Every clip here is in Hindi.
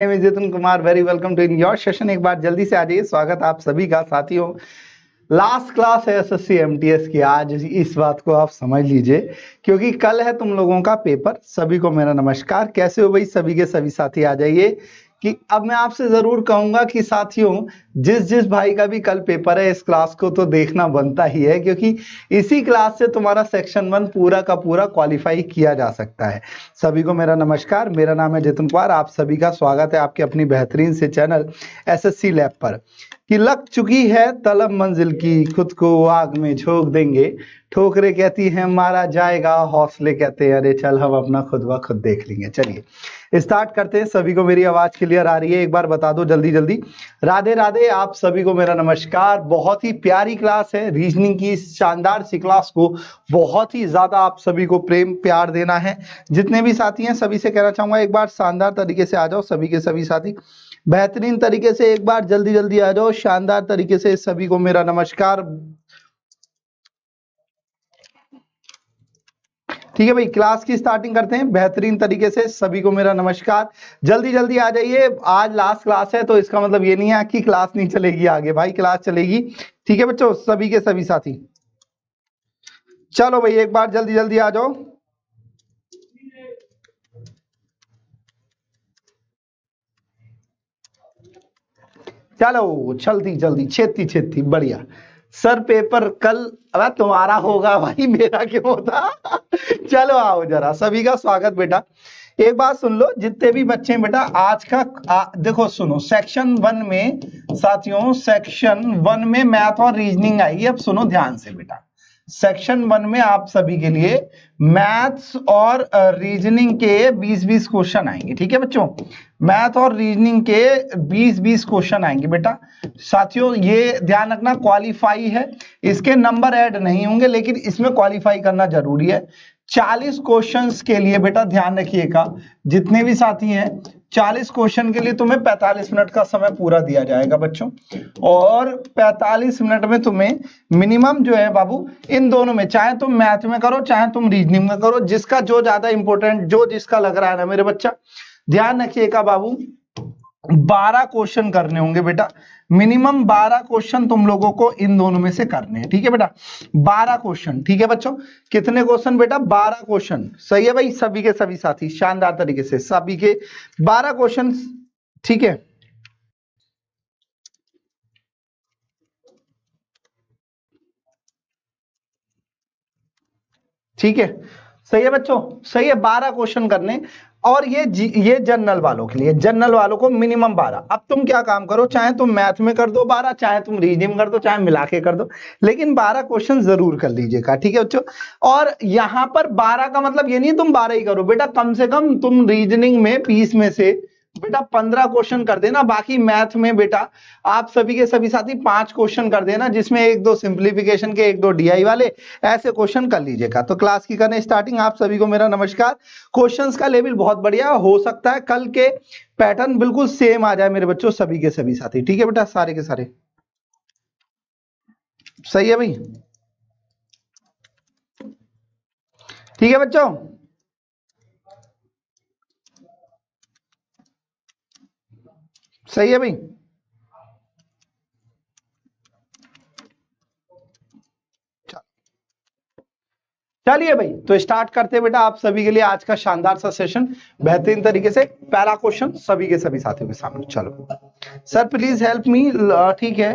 Jitan Kumar, very welcome to in your session. एक बार जल्दी से आ जाइए, स्वागत आप सभी का। साथियों, लास्ट क्लास है एसएससी एमटीएस की। आज इस बात को आप समझ लीजिए क्योंकि कल है तुम लोगों का पेपर। सभी को मेरा नमस्कार। कैसे हो भाई? सभी के सभी साथी आ जाइए। कि अब मैं आपसे जरूर कहूंगा कि साथियों, जिस जिस भाई का भी कल पेपर है, इस क्लास को तो देखना बनता ही है, क्योंकि इसी क्लास से तुम्हारा सेक्शन 1 पूरा का पूरा क्वालिफाई किया जा सकता है। सभी को मेरा नमस्कार। मेरा नाम है जितन कुमार। आप सभी का स्वागत है आपके अपनी बेहतरीन से चैनल एसएससी लैब पर। कि लग चुकी है तलब मंजिल की, खुद को आग में झोंक देंगे। ठोकरे कहती हैं मारा जाएगा, हौसले कहते हैं अरे चल हम अपना खुद ब खुद देख लेंगे। चलिए स्टार्ट करते हैं। सभी को मेरी आवाज क्लियर आ रही है? एक बार बता दो जल्दी जल्दी। राधे राधे। आप सभी को मेरा नमस्कार। बहुत ही प्यारी क्लास है रीजनिंग की। इस शानदार सी क्लास को बहुत ही ज्यादा आप सभी को प्रेम प्यार देना है। जितने भी साथी हैं सभी से कहना चाहूंगा, एक बार शानदार तरीके से आ जाओ सभी के सभी साथी। बेहतरीन तरीके से एक बार जल्दी जल्दी आ जाओ, शानदार तरीके से। सभी को मेरा नमस्कार। ठीक है भाई, क्लास की स्टार्टिंग करते हैं बेहतरीन तरीके से। सभी को मेरा नमस्कार। जल्दी जल्दी आ जाइए। आज लास्ट क्लास है तो इसका मतलब ये नहीं है कि क्लास नहीं चलेगी आगे। भाई क्लास चलेगी। ठीक है बच्चों, सभी के सभी साथी। चलो भाई एक बार जल्दी जल्दी आ जाओ। चलो जल्दी जल्दी, छेती छेती, बढ़िया। सर पेपर कल अब तुम्हारा होगा भाई, मेरा क्यों होता। चलो आओ जरा। सभी का स्वागत बेटा। एक बात सुन लो जितने भी बच्चे हैं बेटा, आज का देखो सुनो। सेक्शन 1 में साथियों, सेक्शन 1 में मैथ और रीजनिंग आएगी। अब सुनो ध्यान से बेटा। सेक्शन 1 में आप सभी के लिए मैथ्स और रीजनिंग के 20-20 क्वेश्चन आएंगे। ठीक है बच्चों, मैथ और रीजनिंग के 20-20 क्वेश्चन आएंगे बेटा। साथियों ये ध्यान रखना, क्वालिफाई है, इसके नंबर ऐड नहीं होंगे, लेकिन इसमें क्वालिफाई करना जरूरी है। 40 क्वेश्चंस के लिए बेटा ध्यान रखिएगा, जितने भी साथी हैं 40 क्वेश्चन के लिए तुम्हें 45 मिनट का समय पूरा दिया जाएगा बच्चों। और 45 मिनट में तुम्हें मिनिमम जो है बाबू, इन दोनों में, चाहे तुम मैथ में करो चाहे तुम रीजनिंग में करो, जिसका जो ज्यादा इंपॉर्टेंट, जो जिसका लग रहा है ना मेरे बच्चा, ध्यान रखिएगा बाबू। 12 क्वेश्चन करने होंगे बेटा। मिनिमम 12 क्वेश्चन तुम लोगों को इन दोनों में से करने हैं। ठीक है बेटा, 12 क्वेश्चन। ठीक है बच्चों, कितने क्वेश्चन बेटा? 12 क्वेश्चन। सही है भाई? सभी के सभी साथी शानदार तरीके से, सभी के 12 क्वेश्चन। ठीक है, ठीक है, सही है बच्चों, सही है। 12 क्वेश्चन करने। और ये जनरल वालों के लिए, जनरल वालों को मिनिमम 12। अब तुम क्या काम करो, चाहे तुम मैथ में कर दो 12, चाहे तुम रीजनिंग कर दो, चाहे मिला के कर दो, लेकिन 12 क्वेश्चन जरूर कर लीजिएगा। ठीक है बच्चों। और यहां पर 12 का मतलब ये नहीं तुम 12 ही करो बेटा, कम से कम तुम रीजनिंग में 20 में से बेटा 15 क्वेश्चन कर देना। बाकी मैथ में बेटा आप सभी के सभी साथी 5 क्वेश्चन कर देना, जिसमें 1-2 सिंप्लीफिकेशन के, 1-2 डीआई वाले, ऐसे क्वेश्चन कर लीजिएगा। तो क्लास की करने स्टार्टिंग। आप सभी को मेरा नमस्कार। क्वेश्चंस का लेवल बहुत बढ़िया हो सकता है, कल के पैटर्न बिल्कुल सेम आ जाए मेरे बच्चों, सभी के सभी साथी। ठीक है बेटा, सारे के सारे। सही है भाई? ठीक है बच्चों, सही है भाई? चलिए भाई तो स्टार्ट करते हैं बेटा आप सभी के लिए आज का शानदार सा सेशन बेहतरीन तरीके से। पहला क्वेश्चन सभी के सभी साथियों के सामने। चलो सर प्लीज हेल्प मी। ठीक है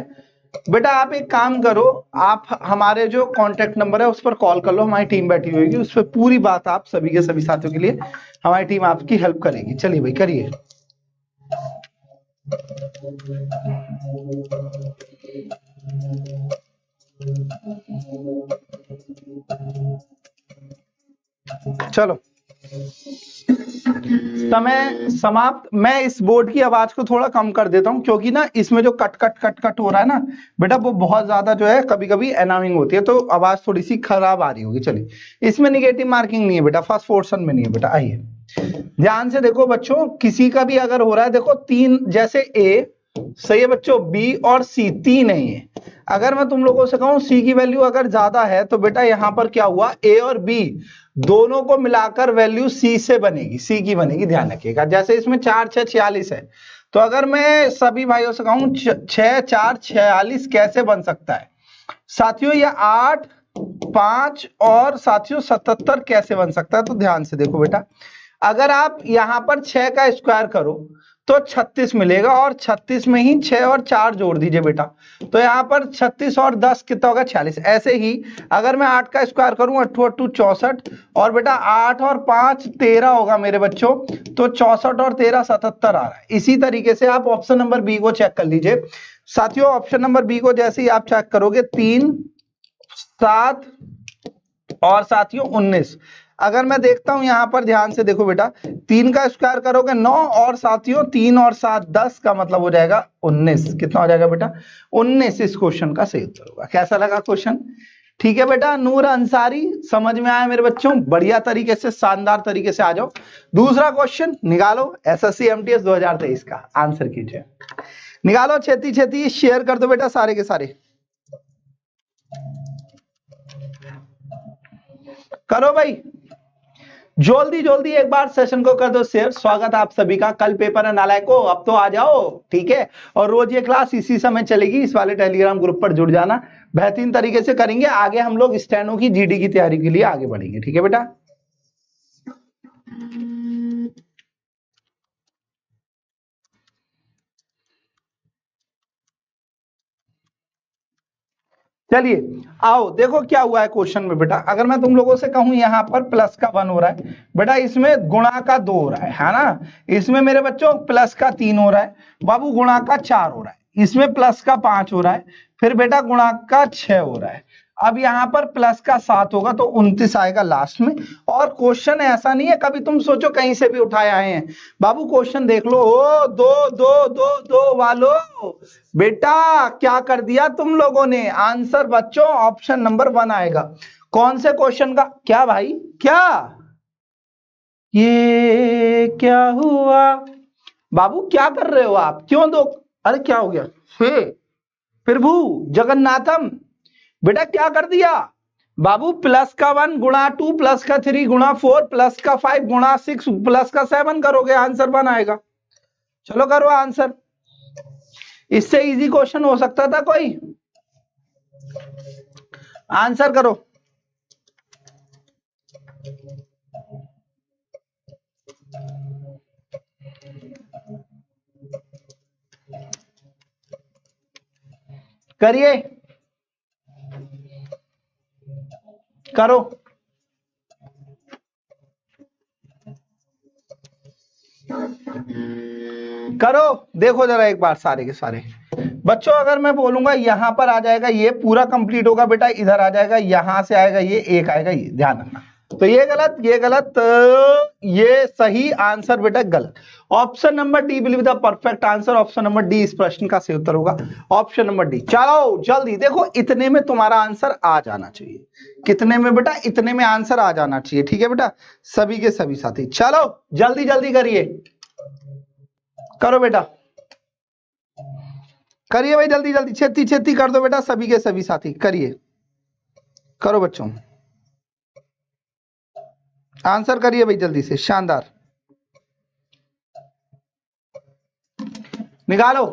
बेटा, आप एक काम करो, आप हमारे जो कांटेक्ट नंबर है उस पर कॉल कर लो। हमारी टीम बैठी हुई है, उस पर पूरी बात आप सभी के सभी साथियों के लिए हमारी टीम आपकी हेल्प करेगी। चलिए भाई करिए। चलो समय समाप्त। मैं इस बोर्ड की आवाज को थोड़ा कम कर देता हूं, क्योंकि ना इसमें जो कट कट कट कट हो रहा है ना बेटा, वो बहुत ज्यादा जो है कभी कभी एनाइंग होती है, तो आवाज थोड़ी सी खराब आ रही होगी। चलिए, इसमें निगेटिव मार्किंग नहीं है बेटा, फर्स्ट पोर्शन में नहीं है बेटा। आइए ध्यान से देखो बच्चों, किसी का भी अगर हो रहा है, देखो 3 जैसे ए सही है बच्चों, बी और सी तीन नहीं है। अगर मैं तुम लोगों से कहूं सी की वैल्यू अगर ज्यादा है तो बेटा यहां पर क्या हुआ, ए और बी दोनों को मिलाकर वैल्यू सी से बनेगी, सी की बनेगी, ध्यान रखिएगा। जैसे इसमें 4 6 46 है, तो अगर मैं सभी भाइयों से कहूं 6 4 46 कैसे बन सकता है साथियों, ये 8 5 और साथियों 77 कैसे बन सकता है। तो ध्यान से देखो बेटा, अगर आप यहां पर 6 का स्क्वायर करो तो 36 मिलेगा, और 36 में ही 6 और 4 जोड़ दीजिए बेटा, तो यहाँ पर 36 और 10 कितना होगा 46। ऐसे ही अगर मैं 8 का स्क्वायर करूं 8 8 64, और बेटा 8 और 5 13 होगा मेरे बच्चों, तो 64 और 13 77 आ रहा है। इसी तरीके से आप ऑप्शन नंबर बी को चेक कर लीजिए साथियों। ऑप्शन नंबर बी को जैसे ही आप चेक करोगे 3 7 और साथियों 19, अगर मैं देखता हूं यहां पर ध्यान से देखो बेटा, 3 का स्क्वायर करोगे 9, और साथियों 3 और 7 10 का मतलब हो जाएगा 19। कितना हो जाएगा बेटा 19। इस क्वेश्चन का सही उत्तर होगा। कैसा लगा क्वेश्चन? ठीक है बेटा, नूर अंसारी समझ में आया मेरे बच्चों? बढ़िया तरीके से, शानदार तरीके से आ जाओ। दूसरा क्वेश्चन निकालो, एसएससी एमटीएस 2023 का आंसर कीजिए, निकालो छेती छेती, शेयर कर दो बेटा सारे के सारे, करो भाई जल्दी जल्दी, एक बार सेशन को कर दो शेयर। स्वागत आप सभी का, कल पेपर है नालायको, अब तो आ जाओ, ठीक है। और रोज ये क्लास इसी समय चलेगी, इस वाले टेलीग्राम ग्रुप पर जुड़ जाना, बेहतरीन तरीके से करेंगे। आगे हम लोग स्टेनो की जीडी की तैयारी के लिए आगे बढ़ेंगे, ठीक है बेटा। चलिए आओ देखो क्या हुआ है क्वेश्चन में बेटा। अगर मैं तुम लोगों से कहूं यहां पर प्लस का 1 हो रहा है बेटा, इसमें गुणा का 2 हो रहा है ना, इसमें मेरे बच्चों प्लस का 3 हो रहा है बाबू, गुणा का 4 हो रहा है, इसमें प्लस का 5 हो रहा है, फिर बेटा गुणा का 6 हो रहा है। अब यहाँ पर प्लस का 7 होगा तो 29 आएगा लास्ट में। और क्वेश्चन ऐसा नहीं है कभी तुम सोचो कहीं से भी उठाए आए हैं बाबू, क्वेश्चन देख लो, ओ 2 2 2 2 वालों, बेटा क्या कर दिया तुम लोगों ने, आंसर बच्चों ऑप्शन नंबर 1 आएगा। कौन से क्वेश्चन का? क्या भाई क्या, ये क्या हुआ बाबू, क्या कर रहे हो आप, क्यों दो, अरे क्या हो गया, हे प्रभु जगन्नाथम, बेटा क्या कर दिया बाबू, प्लस का 1 गुणा 2 प्लस का 3 गुणा 4 प्लस का 5 गुणा 6 प्लस का 7 करोगे, आंसर 1 आएगा। चलो करो आंसर, इससे इजी क्वेश्चन हो सकता था कोई? आंसर करो। करिए, करो, करो, देखो जरा एक बार सारे के सारे बच्चों। अगर मैं बोलूंगा यहां पर आ जाएगा, ये पूरा कंप्लीट होगा बेटा, इधर आ जाएगा, यहां से आएगा ये, एक आएगा ये, ध्यान रखना। तो ये गलत, ये गलत, ये सही, आंसर बेटा गलत। Option number D will be the perfect answer. Option number D इस प्रश्न का सही उत्तर होगा, ऑप्शन नंबर डी। चलो जल्दी देखो, इतने में तुम्हारा आंसर आ जाना चाहिए, कितने में बेटा, इतने में आंसर आ जाना चाहिए, ठीक है बेटा सभी के सभी साथी। चलो जल्दी जल्दी करिए, करो बेटा, करिए भाई जल्दी जल्दी, छेती छेती कर दो बेटा सभी के सभी साथी, करिए, करो बच्चों, आंसर करिए भाई जल्दी से, शानदार निकालो।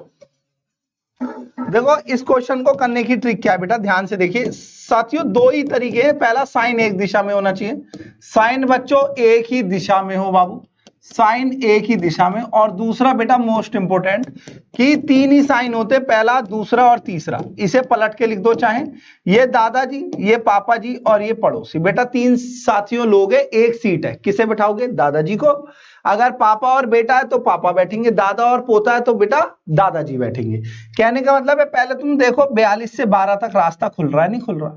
देखो इस क्वेश्चन को करने की ट्रिक क्या है बेटा, ध्यान से देखिए साथियों, दो ही तरीके हैं। पहला साइन एक दिशा में होना चाहिए, साइन बच्चों एक ही दिशा में हो बाबू, साइन एक ही दिशा में। और दूसरा बेटा मोस्ट इंपोर्टेंट कि 3 ही साइन होते, पहला दूसरा और तीसरा। इसे पलट के लिख दो, चाहे ये दादाजी, ये पापा जी और ये पड़ोसी। बेटा 3 साथियों लोग हैं, एक सीट है, किसे बैठाओगे? दादाजी को। अगर पापा और बेटा है तो पापा बैठेंगे, दादा और पोता है तो बेटा दादाजी बैठेंगे। कहने का मतलब है पहले तुम देखो 42 से 12 तक रास्ता खुल रहा है, नहीं खुल रहा?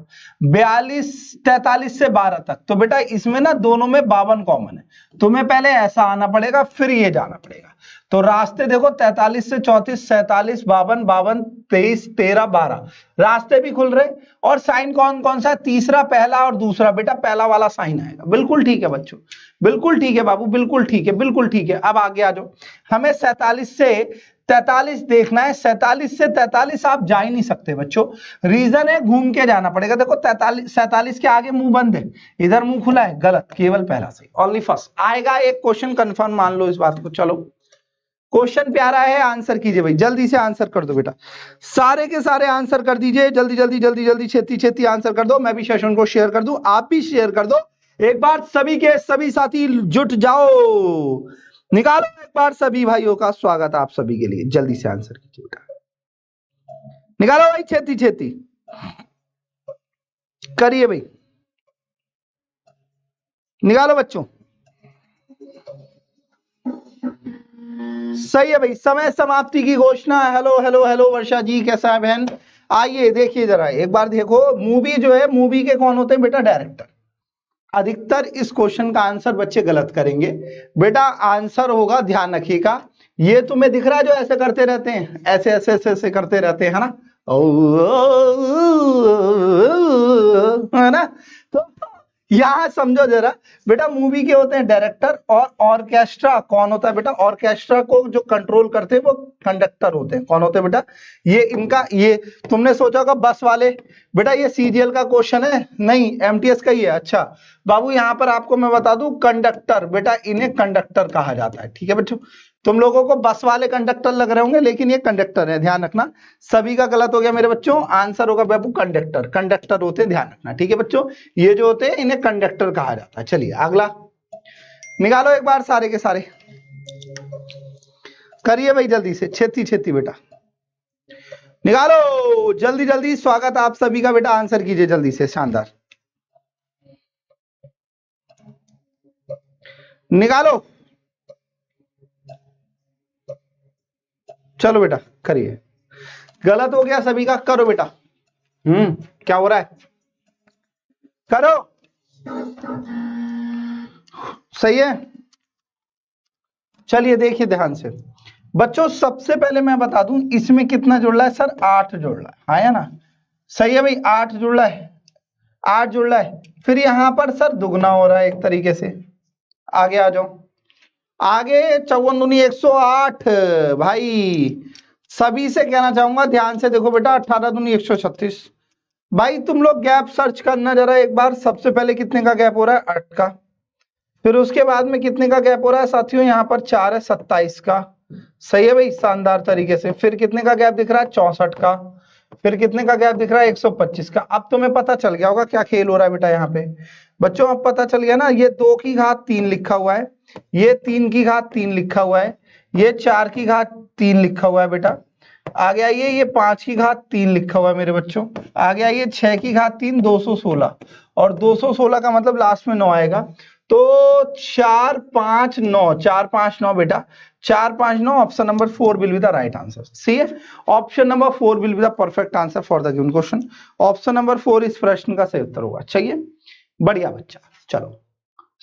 43 से 12 तक, तो बेटा इसमें ना दोनों में 52 कॉमन है, तुम्हें पहले ऐसा आना पड़ेगा फिर ये जाना पड़ेगा। तो रास्ते देखो 43 से 34, 47, 52, 52, 23, 13, 12 रास्ते भी खुल रहे। और साइन कौन कौन सा? तीसरा, पहला और दूसरा। बेटा पहला वाला साइन आएगा, बिल्कुल ठीक है बच्चों, बिल्कुल ठीक है बाबू, बिल्कुल ठीक है, बिल्कुल ठीक है। अब आगे आ जाओ, हमें 47 से 43 देखना है, 47 से 43 आप जा ही नहीं सकते बच्चों। रीजन है घूम के जाना पड़ेगा। देखो 47 के आगे मुंह बंद है, इधर मुंह खुला है, गलत, केवल पहला सही, ओनली फर्स्ट आएगा। एक क्वेश्चन कंफर्म मान लो इस बात को। चलो क्वेश्चन प्यारा है, आंसर कीजिए भाई, जल्दी से आंसर कर दो बेटा, सारे के सारे आंसर कर दीजिए, जल्दी जल्दी जल्दी जल्दी छेती छेती आंसर कर दो। मैं भी सेशन को शेयर कर दूं, आप भी शेयर कर दो। एक बार सभी के सभी साथी जुट जाओ, निकालो एक बार सभी भाइयों का स्वागत आप सभी के लिए। जल्दी से आंसर कीजिए बेटा, निकालो भाई, छेती छेती करिए भाई, निकालो बच्चों। सही है भाई, समय समाप्ति की घोषणा। हेलो हेलो हेलो वर्षा जी, कैसा है बहन? आइए देखिए जरा एक बार, देखो मूवी जो है, मूवी के कौन होते हैं बेटा? डायरेक्टर। अधिकतर इस क्वेश्चन का आंसर बच्चे गलत करेंगे बेटा। आंसर होगा, ध्यान रखिएगा, ये तुम्हें दिख रहा है जो ऐसे करते रहते हैं, ऐसे ऐसे ऐसे ऐसे करते रहते हैं, है ना? तो यहां समझो जरा बेटा, मूवी के होते हैं डायरेक्टर, और ऑर्केस्ट्रा कौन होता है बेटा? ऑर्केस्ट्रा को जो कंट्रोल करते हैं वो कंडक्टर होते हैं। कौन होते हैं बेटा? ये इनका, ये तुमने सोचा होगा बस वाले, बेटा ये सीजीएल का क्वेश्चन है, नहीं एमटीएस का ही है। अच्छा बाबू, यहां पर आपको मैं बता दूं, कंडक्टर, बेटा इन्हें कंडक्टर कहा जाता है। ठीक है बच्चों, तुम लोगों को बस वाले कंडक्टर लग रहे होंगे, लेकिन ये कंडक्टर है, ध्यान रखना। सभी का गलत हो गया मेरे बच्चों, आंसर होगा बाबू कंडक्टर। कंडक्टर होते हैं, ध्यान रखना। ठीक है बच्चों, ये जो होते हैं इन्हें कंडक्टर कहा जाता है। चलिए अगला निकालो एक बार, सारे के सारे करिए भाई, जल्दी से छेती छेती बेटा निकालो, जल्दी जल्दी। स्वागत आप सभी का बेटा, आंसर कीजिए जल्दी से, शानदार निकालो। चलो बेटा करिए, गलत हो गया सभी का, करो बेटा। क्या हो रहा है? करो, सही है। चलिए देखिए ध्यान से बच्चों, सबसे पहले मैं बता दूं इसमें कितना जुड़ रहा है सर? 8 जुड़ रहा है, आया ना? सही है भाई, 8 जुड़ रहा है, 8 जुड़ रहा है। फिर यहां पर सर दुगना हो रहा है एक तरीके से। आगे आ जाओ, आगे 54 दूनी 108 भाई। सभी से कहना चाहूंगा ध्यान से देखो बेटा, 18 दूनी 136। भाई तुम लोग गैप सर्च करना जरा एक बार। सबसे पहले कितने का गैप हो रहा है? 8 का। फिर उसके बाद में कितने का गैप हो रहा है साथियों? यहाँ पर 4 है, 27 का। सही है भाई, शानदार तरीके से। फिर कितने का गैप दिख रहा है? 64 का। फिर कितने का गैप दिख रहा है? 125 का। अब तुम्हें पता चल गया होगा क्या खेल हो रहा है बेटा यहाँ पे बच्चों। अब पता चल गया ना, ये 2 की घात 3 लिखा हुआ है, ये 3 की घात 3 लिखा हुआ है, ये 4 की घात 3 लिखा हुआ है बेटा। आगे आइए, ये 5 की घात 3 लिखा हुआ है मेरे बच्चों। आगे आइए, 6 की घात 3 216, और 216 का मतलब लास्ट में 9 आएगा। तो 4 5 9, 4 5 9 बेटा, 4 5 9। Option number 4 will be the right answer. C है, option number 4 will be the perfect answer for the given question. Option number 4 इस प्रश्न का सही उत्तर होगा। चाहिए, बढ़िया बच्चा। चलो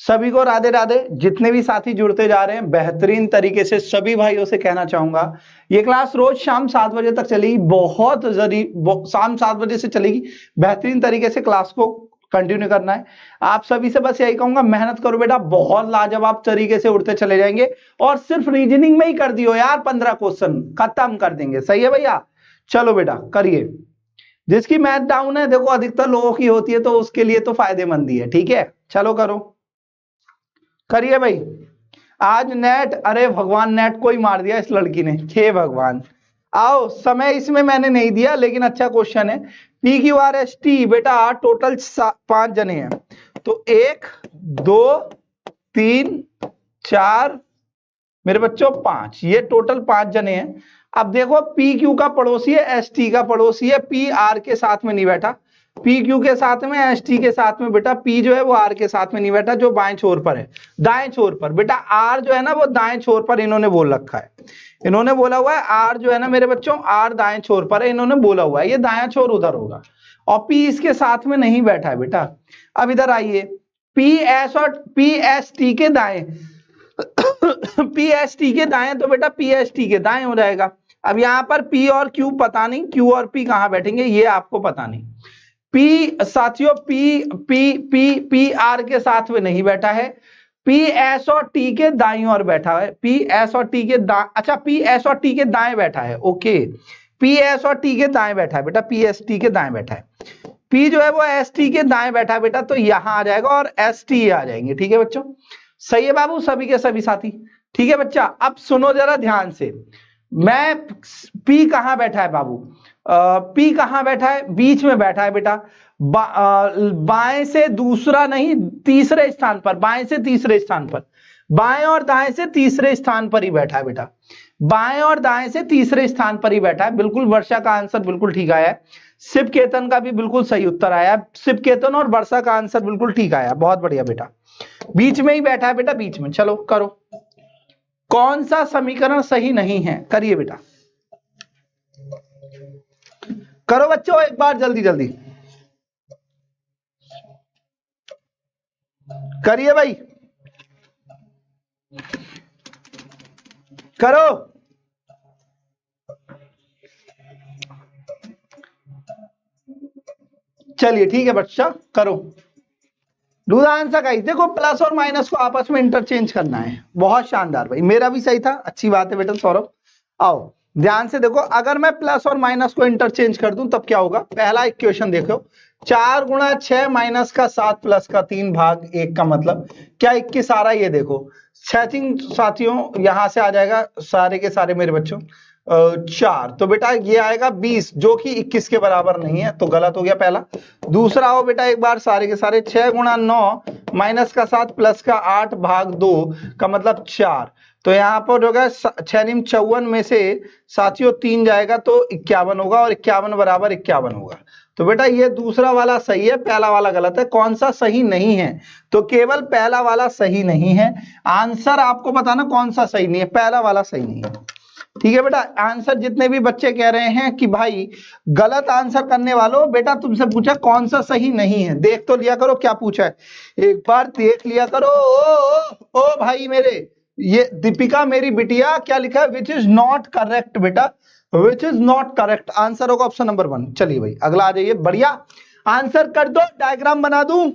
सभी को राधे राधे। जितने भी साथी जुड़ते जा रहे हैं, बेहतरीन तरीके से सभी भाइयों से कहना चाहूंगा, ये क्लास रोज शाम 7 बजे तक चलेगी। बहुत जरूरी, शाम 7 बजे से चलेगी। बेहतरीन तरीके से क्लास को कंटिन्यू करना है। आप सभी से बस यही कहूंगा, मेहनत करो बेटा, बहुत लाजवाब तरीके से उड़ते चले जाएंगे। और सिर्फ रीजनिंग में ही कर दियो यार, 15 क्वेश्चन खत्म कर देंगे। सही है भैया? चलो बेटा करिए। जिसकी मैथ डाउन है, देखो अधिकतर लोगों की होती है, तो उसके लिए तो फायदेमंद ही है। ठीक है, चलो करो, करिए भाई। आज नेट, अरे भगवान नेट को ही मार दिया इस लड़की ने, हे भगवान। आओ, समय इसमें मैंने नहीं दिया, लेकिन अच्छा क्वेश्चन है। PQRST बेटा, टोटल 5 जने हैं, तो 1 2 3 4 मेरे बच्चों 5, ये टोटल 5 जने हैं। अब देखो, PQ का पड़ोसी है, ST का पड़ोसी है, PR के साथ में नहीं बैठा, PQ के साथ में, ST के साथ में बेटा, P जो है वो R के साथ में नहीं बैठा, जो बाएं छोर पर है, दाएं छोर पर बेटा। R जो है ना वो दाएं छोर पर इन्होंने बोल रखा है, इन्होंने बोला हुआ है R जो है ना मेरे बच्चों, R दाएं छोर पर है, इन्होंने बोला हुआ है, ये दायां छोर उधर होगा, और P इसके साथ में नहीं बैठा है बेटा। अब इधर आइए, PS और PST के दाएं PST के दाएं, तो बेटा PST के दाएं हो जाएगा। अब यहाँ पर P और Q पता नहीं, Q और P कहाँ बैठेंगे ये आपको पता नहीं। P साथियों, P R के साथ में नहीं बैठा है, पी एस और टी के दाईं ओर बैठा है, पी एस और टी के अच्छा पी एस और टी के दाएं बैठा है, ओके, पी एस और टी के दाएं बैठा है बेटा, पी एस टी के दाएं बैठा है, पी जो है वो एस टी के दाएं बैठा है बेटा, तो यहां आ जाएगा और एस टी आ जाएंगे, ठीक है बच्चों, सही है बाबू सभी के सभी साथी, ठीक है बच्चा। अब सुनो जरा ध्यान से, मैं पी कहां बैठा है बाबू, पी कहां बैठा है, बीच में बैठा है बेटा, बाएं से दूसरा नहीं तीसरे स्थान पर, बाएं से तीसरे स्थान पर, बाएं और दाएं से तीसरे स्थान पर ही बैठा है बेटा, बाएं और दाएं से तीसरे स्थान पर ही बैठा है, बिल्कुल वर्षा का आंसर बिल्कुल ठीक आया है, शिव केतन का भी बिल्कुल सही उत्तर आया, शिव केतन और वर्षा का आंसर बिल्कुल ठीक आया, बहुत बढ़िया बेटा, बीच में ही बैठा है बेटा, बीच में। चलो करो, कौन सा समीकरण सही नहीं है, करिए बेटा, करो बच्चों एक बार जल्दी जल्दी करिए भाई, करो, चलिए ठीक है बच्चा करो, डू द आंसर गाइस। देखो प्लस और माइनस को आपस में इंटरचेंज करना है, बहुत शानदार भाई, मेरा भी सही था, अच्छी बात है बेटा सौरभ। आओ ध्यान से देखो, अगर मैं प्लस और माइनस को इंटरचेंज कर दूं तब क्या होगा, पहला इक्वेशन देखो, 4 गुणा 6 माइनस का 7 प्लस का 3 भाग 1 का मतलब क्या 21 आ रहा है, ये देखो साथियों यहां से आ जाएगा सारे के सारे मेरे बच्चों 4, तो बेटा ये आएगा 20 जो कि 21 के बराबर नहीं है, तो गलत हो गया पहला। दूसरा हो बेटा एक बार सारे के सारे 6 गुणा 9 माइनस का 7 प्लस का 8 भाग 2 का मतलब 4, तो यहाँ पर होगा 6 54 में से साथियों 3 जाएगा तो 51 होगा, और 51 बराबर 51 होगा, तो बेटा ये दूसरा वाला सही है, पहला वाला गलत है। कौन सा सही नहीं है, तो केवल पहला वाला सही नहीं है, आंसर आपको बताना कौन सा सही नहीं है, पहला वाला सही नहीं है, ठीक है बेटा। आंसर जितने भी बच्चे कह रहे हैं कि भाई गलत आंसर करने वालों, बेटा तुमसे पूछा कौन सा सही नहीं है, देख तो लिया करो क्या पूछा है, एक बार देख लिया करो। ओ भाई मेरे, ये दीपिका मेरी बिटिया क्या लिखा है, विच इज नॉट करेक्ट बेटा, which is not correct, answer होगा ऑप्शन नंबर 1। चलिए भाई अगला आ जाइए, बढ़िया आंसर कर दो, डायग्राम बना दूं,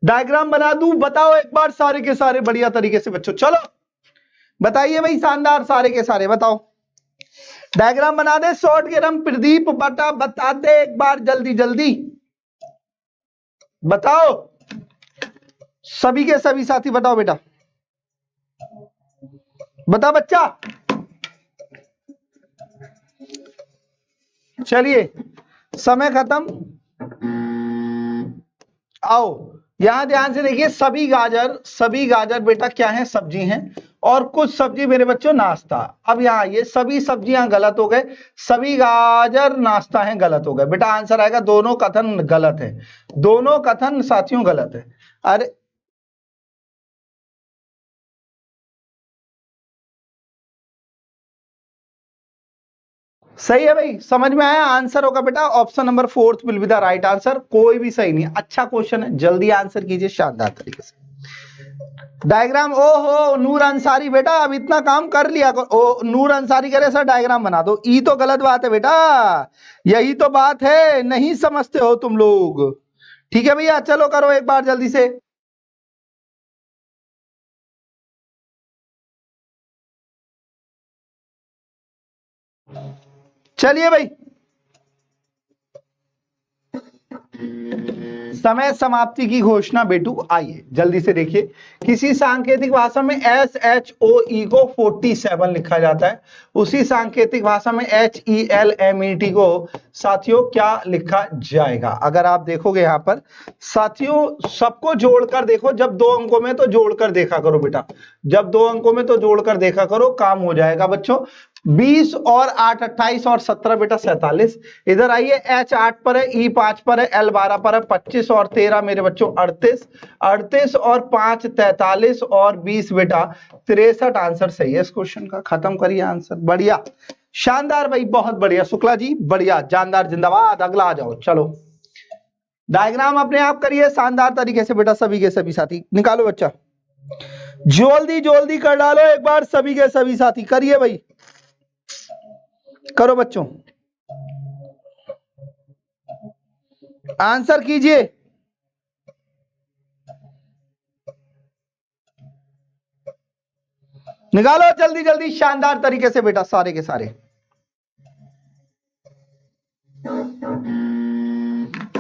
डायग्राम बना दूं, बताओ एक बार सारे के सारे बढ़िया तरीके से बच्चों, चलो बताइए भाई शानदार सारे के सारे बताओ, डायग्राम बना दे शॉर्ट गेरम प्रदीप, बता दे एक बार जल्दी जल्दी बताओ, सभी के सभी साथी बताओ बेटा, बता बच्चा, चलिए समय खत्म। आओ यहां ध्यान से देखिए, सभी गाजर बेटा क्या है, सब्जी हैं, और कुछ सब्जी मेरे बच्चों नाश्ता। अब यहाँ ये सभी सब्जियां गलत हो गए, सभी गाजर नाश्ता है गलत हो गए बेटा, आंसर आएगा दोनों कथन गलत है, दोनों कथन साथियों गलत है। अरे सही है भाई, समझ में आया, आंसर होगा बेटा option number 4 will be the right answer, कोई भी सही नहीं। अच्छा क्वेश्चन है, जल्दी आंसर कीजिए शानदार तरीके से। डायग्राम, ओहो नूर अंसारी बेटा अब इतना काम कर लिया, ओ नूर अंसारी कह रहे सर डायग्राम बना दो, ई तो गलत बात है बेटा, यही तो बात है, नहीं समझते हो तुम लोग, ठीक है भैया चलो करो एक बार जल्दी से। चलिए भाई समय समाप्ति की घोषणा बेटू, आइए जल्दी से देखिए, किसी सांकेतिक भाषा में SHOE को 47 लिखा जाता है, उसी सांकेतिक भाषा में HELMET को साथियों क्या लिखा जाएगा। अगर आप देखोगे यहाँ पर साथियों सबको जोड़कर देखो, जब 2 अंकों में तो जोड़कर देखा करो बेटा, जब 2 अंकों में तो जोड़कर देखा करो, काम हो जाएगा बच्चों। 20 और 8 28 और 17 बेटा 47, इधर आइए H 8 पर है, E 5 पर है, L 12 पर है, 25 और 13 मेरे बच्चों 38, 38 और 5 43 और 20 बेटा 63, आंसर सही है इस क्वेश्चन का। खत्म करिए आंसर, बढ़िया शानदार भाई, बहुत बढ़िया शुक्ला जी, बढ़िया जानदार जिंदाबाद। अगला आ जाओ, चलो डायग्राम अपने आप करिए शानदार तरीके से बेटा, सभी के सभी साथी निकालो बच्चा, जल्दी जल्दी कर डालो एक बार, सभी के सभी साथी करिए भाई, करो बच्चों आंसर कीजिए। निकालो जल्दी जल्दी शानदार तरीके से बेटा सारे के सारे।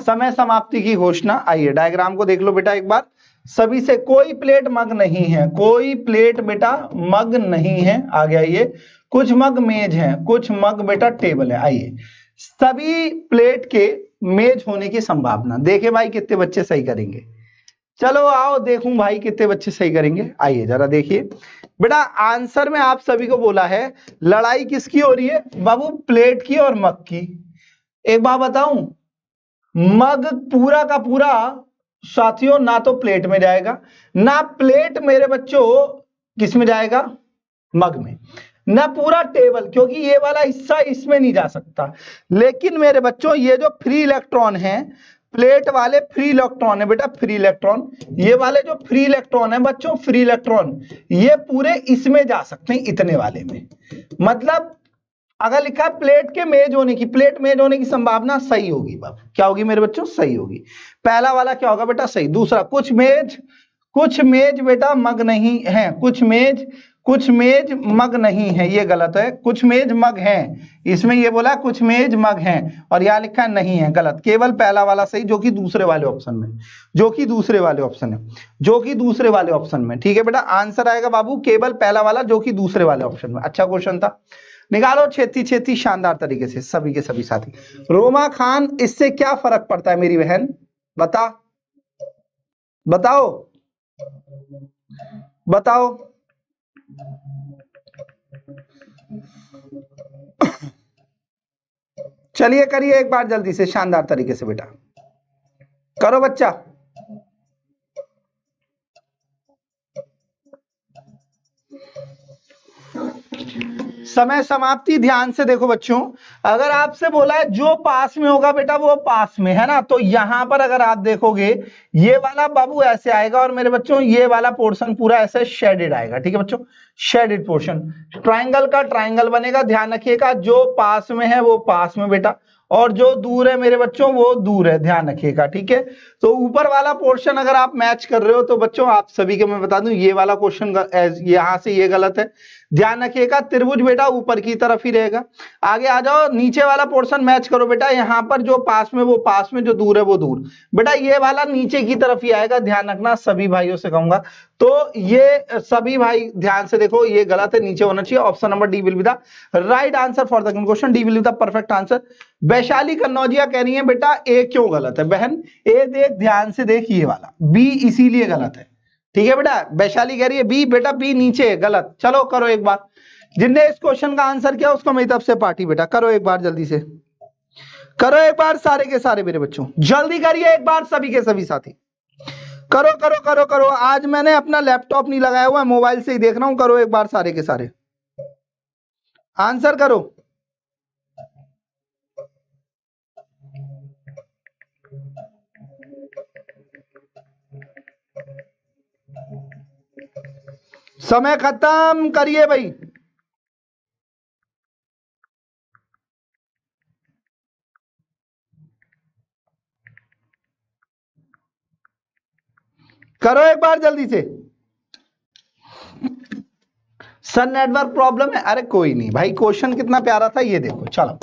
समय समाप्ति की घोषणा। आइए डायग्राम को देख लो बेटा एक बार सभी से। कोई प्लेट मग नहीं है, कोई प्लेट बेटा मग नहीं है। आगे आइए। कुछ मग मेज है, कुछ मग बेटा टेबल है। आइए सभी प्लेट के मेज होने की संभावना। देखे भाई कितने बच्चे सही करेंगे। चलो आओ देखूं भाई कितने बच्चे सही करेंगे। आइए जरा देखिए बेटा आंसर में आप सभी को बोला है लड़ाई किसकी हो रही है बाबू, प्लेट की और मग की। एक बात बताऊं, मग पूरा का पूरा साथियों ना तो प्लेट में जाएगा, ना प्लेट मेरे बच्चों किस में जाएगा, मग में, ना पूरा टेबल, क्योंकि ये वाला हिस्सा इसमें नहीं जा सकता। लेकिन मेरे बच्चों ये जो फ्री इलेक्ट्रॉन है, प्लेट वाले फ्री इलेक्ट्रॉन है बेटा, फ्री इलेक्ट्रॉन, ये वाले जो फ्री इलेक्ट्रॉन है बच्चों, फ्री इलेक्ट्रॉन ये पूरे इसमें जा सकते हैं, इतने वाले में। मतलब अगर लिखा है प्लेट के मेज होने की, प्लेट मेज होने की संभावना सही होगी बाबू। क्या होगी मेरे बच्चों, सही होगी। पहला वाला क्या होगा बेटा, सही। दूसरा कुछ मेज बेटा मग नहीं है, कुछ मेज मग नहीं है, ये गलत है। कुछ मेज मग हैं, इसमें ये बोला कुछ मेज मग हैं और यहां लिखा नहीं है, गलत। केवल पहला वाला सही जो कि दूसरे वाले ऑप्शन में, जो कि दूसरे वाले ऑप्शन में। ठीक है बेटा, आंसर आएगा बाबू केवल पहला वाला जो कि दूसरे वाले ऑप्शन में। अच्छा क्वेश्चन था, निकालो छेती शानदार तरीके से सभी के सभी साथी। रोमा खान, इससे क्या फर्क पड़ता है मेरी बहन, बताओ। चलिए करिए एक बार जल्दी से शानदार तरीके से बेटा, करो बच्चा। समय समाप्ति। ध्यान से देखो बच्चों, अगर आपसे बोला है जो पास में होगा बेटा वो पास में है ना, तो यहां पर अगर आप देखोगे ये वाला बाबू ऐसे आएगा और मेरे बच्चों ये वाला पोर्शन पूरा ऐसे शेडेड आएगा। ठीक है बच्चों, शेडेड पोर्शन। ट्राइंगल का ट्राइंगल बनेगा। ध्यान रखिएगा जो पास में है वो पास में बेटा, और जो दूर है मेरे बच्चों वो दूर है, ध्यान रखिएगा। ठीक है, तो ऊपर वाला पोर्शन अगर आप मैच कर रहे हो तो बच्चों आप सभी को मैं बता दूं ये वाला क्वेश्चन यहां से ये गलत है। ध्यान रखिएगा त्रिभुज बेटा ऊपर की तरफ ही रहेगा। आगे आ जाओ, नीचे वाला पोर्शन मैच करो बेटा, यहां पर जो पास में वो पास में, जो दूर है वो दूर बेटा, ये वाला नीचे की तरफ ही आएगा। ध्यान रखना, सभी भाइयों से कहूंगा तो ये सभी भाई ध्यान से देखो, ये गलत है, नीचे होना चाहिए। Option number D will be the right answer for the question, D will be the perfect answer. Vaishali Kannaujia कह रही है बेटा ए क्यों गलत है बहन, ए देख ध्यान से देख, ये वाला बी इसीलिए गलत है। ठीक है बेटा, वैशाली कह रही है बी, बेटा बी नीचे है, गलत। चलो करो एक बार, जिनने इस क्वेश्चन का आंसर किया उसको मेरी तरफ से पार्टी बेटा। करो एक बार जल्दी से, करो एक बार सारे के सारे मेरे बच्चों, जल्दी करिए एक बार सभी के सभी साथी, करो करो करो करो। आज मैंने अपना लैपटॉप नहीं लगाया हुआ, मोबाइल से ही देख रहा हूं। करो एक बार सारे के सारे, आंसर करो। समय खत्म करिए भाई। करो एक बार जल्दी से। सर नेटवर्क प्रॉब्लम है, अरे कोई नहीं भाई, क्वेश्चन कितना प्यारा था ये देखो। चलो,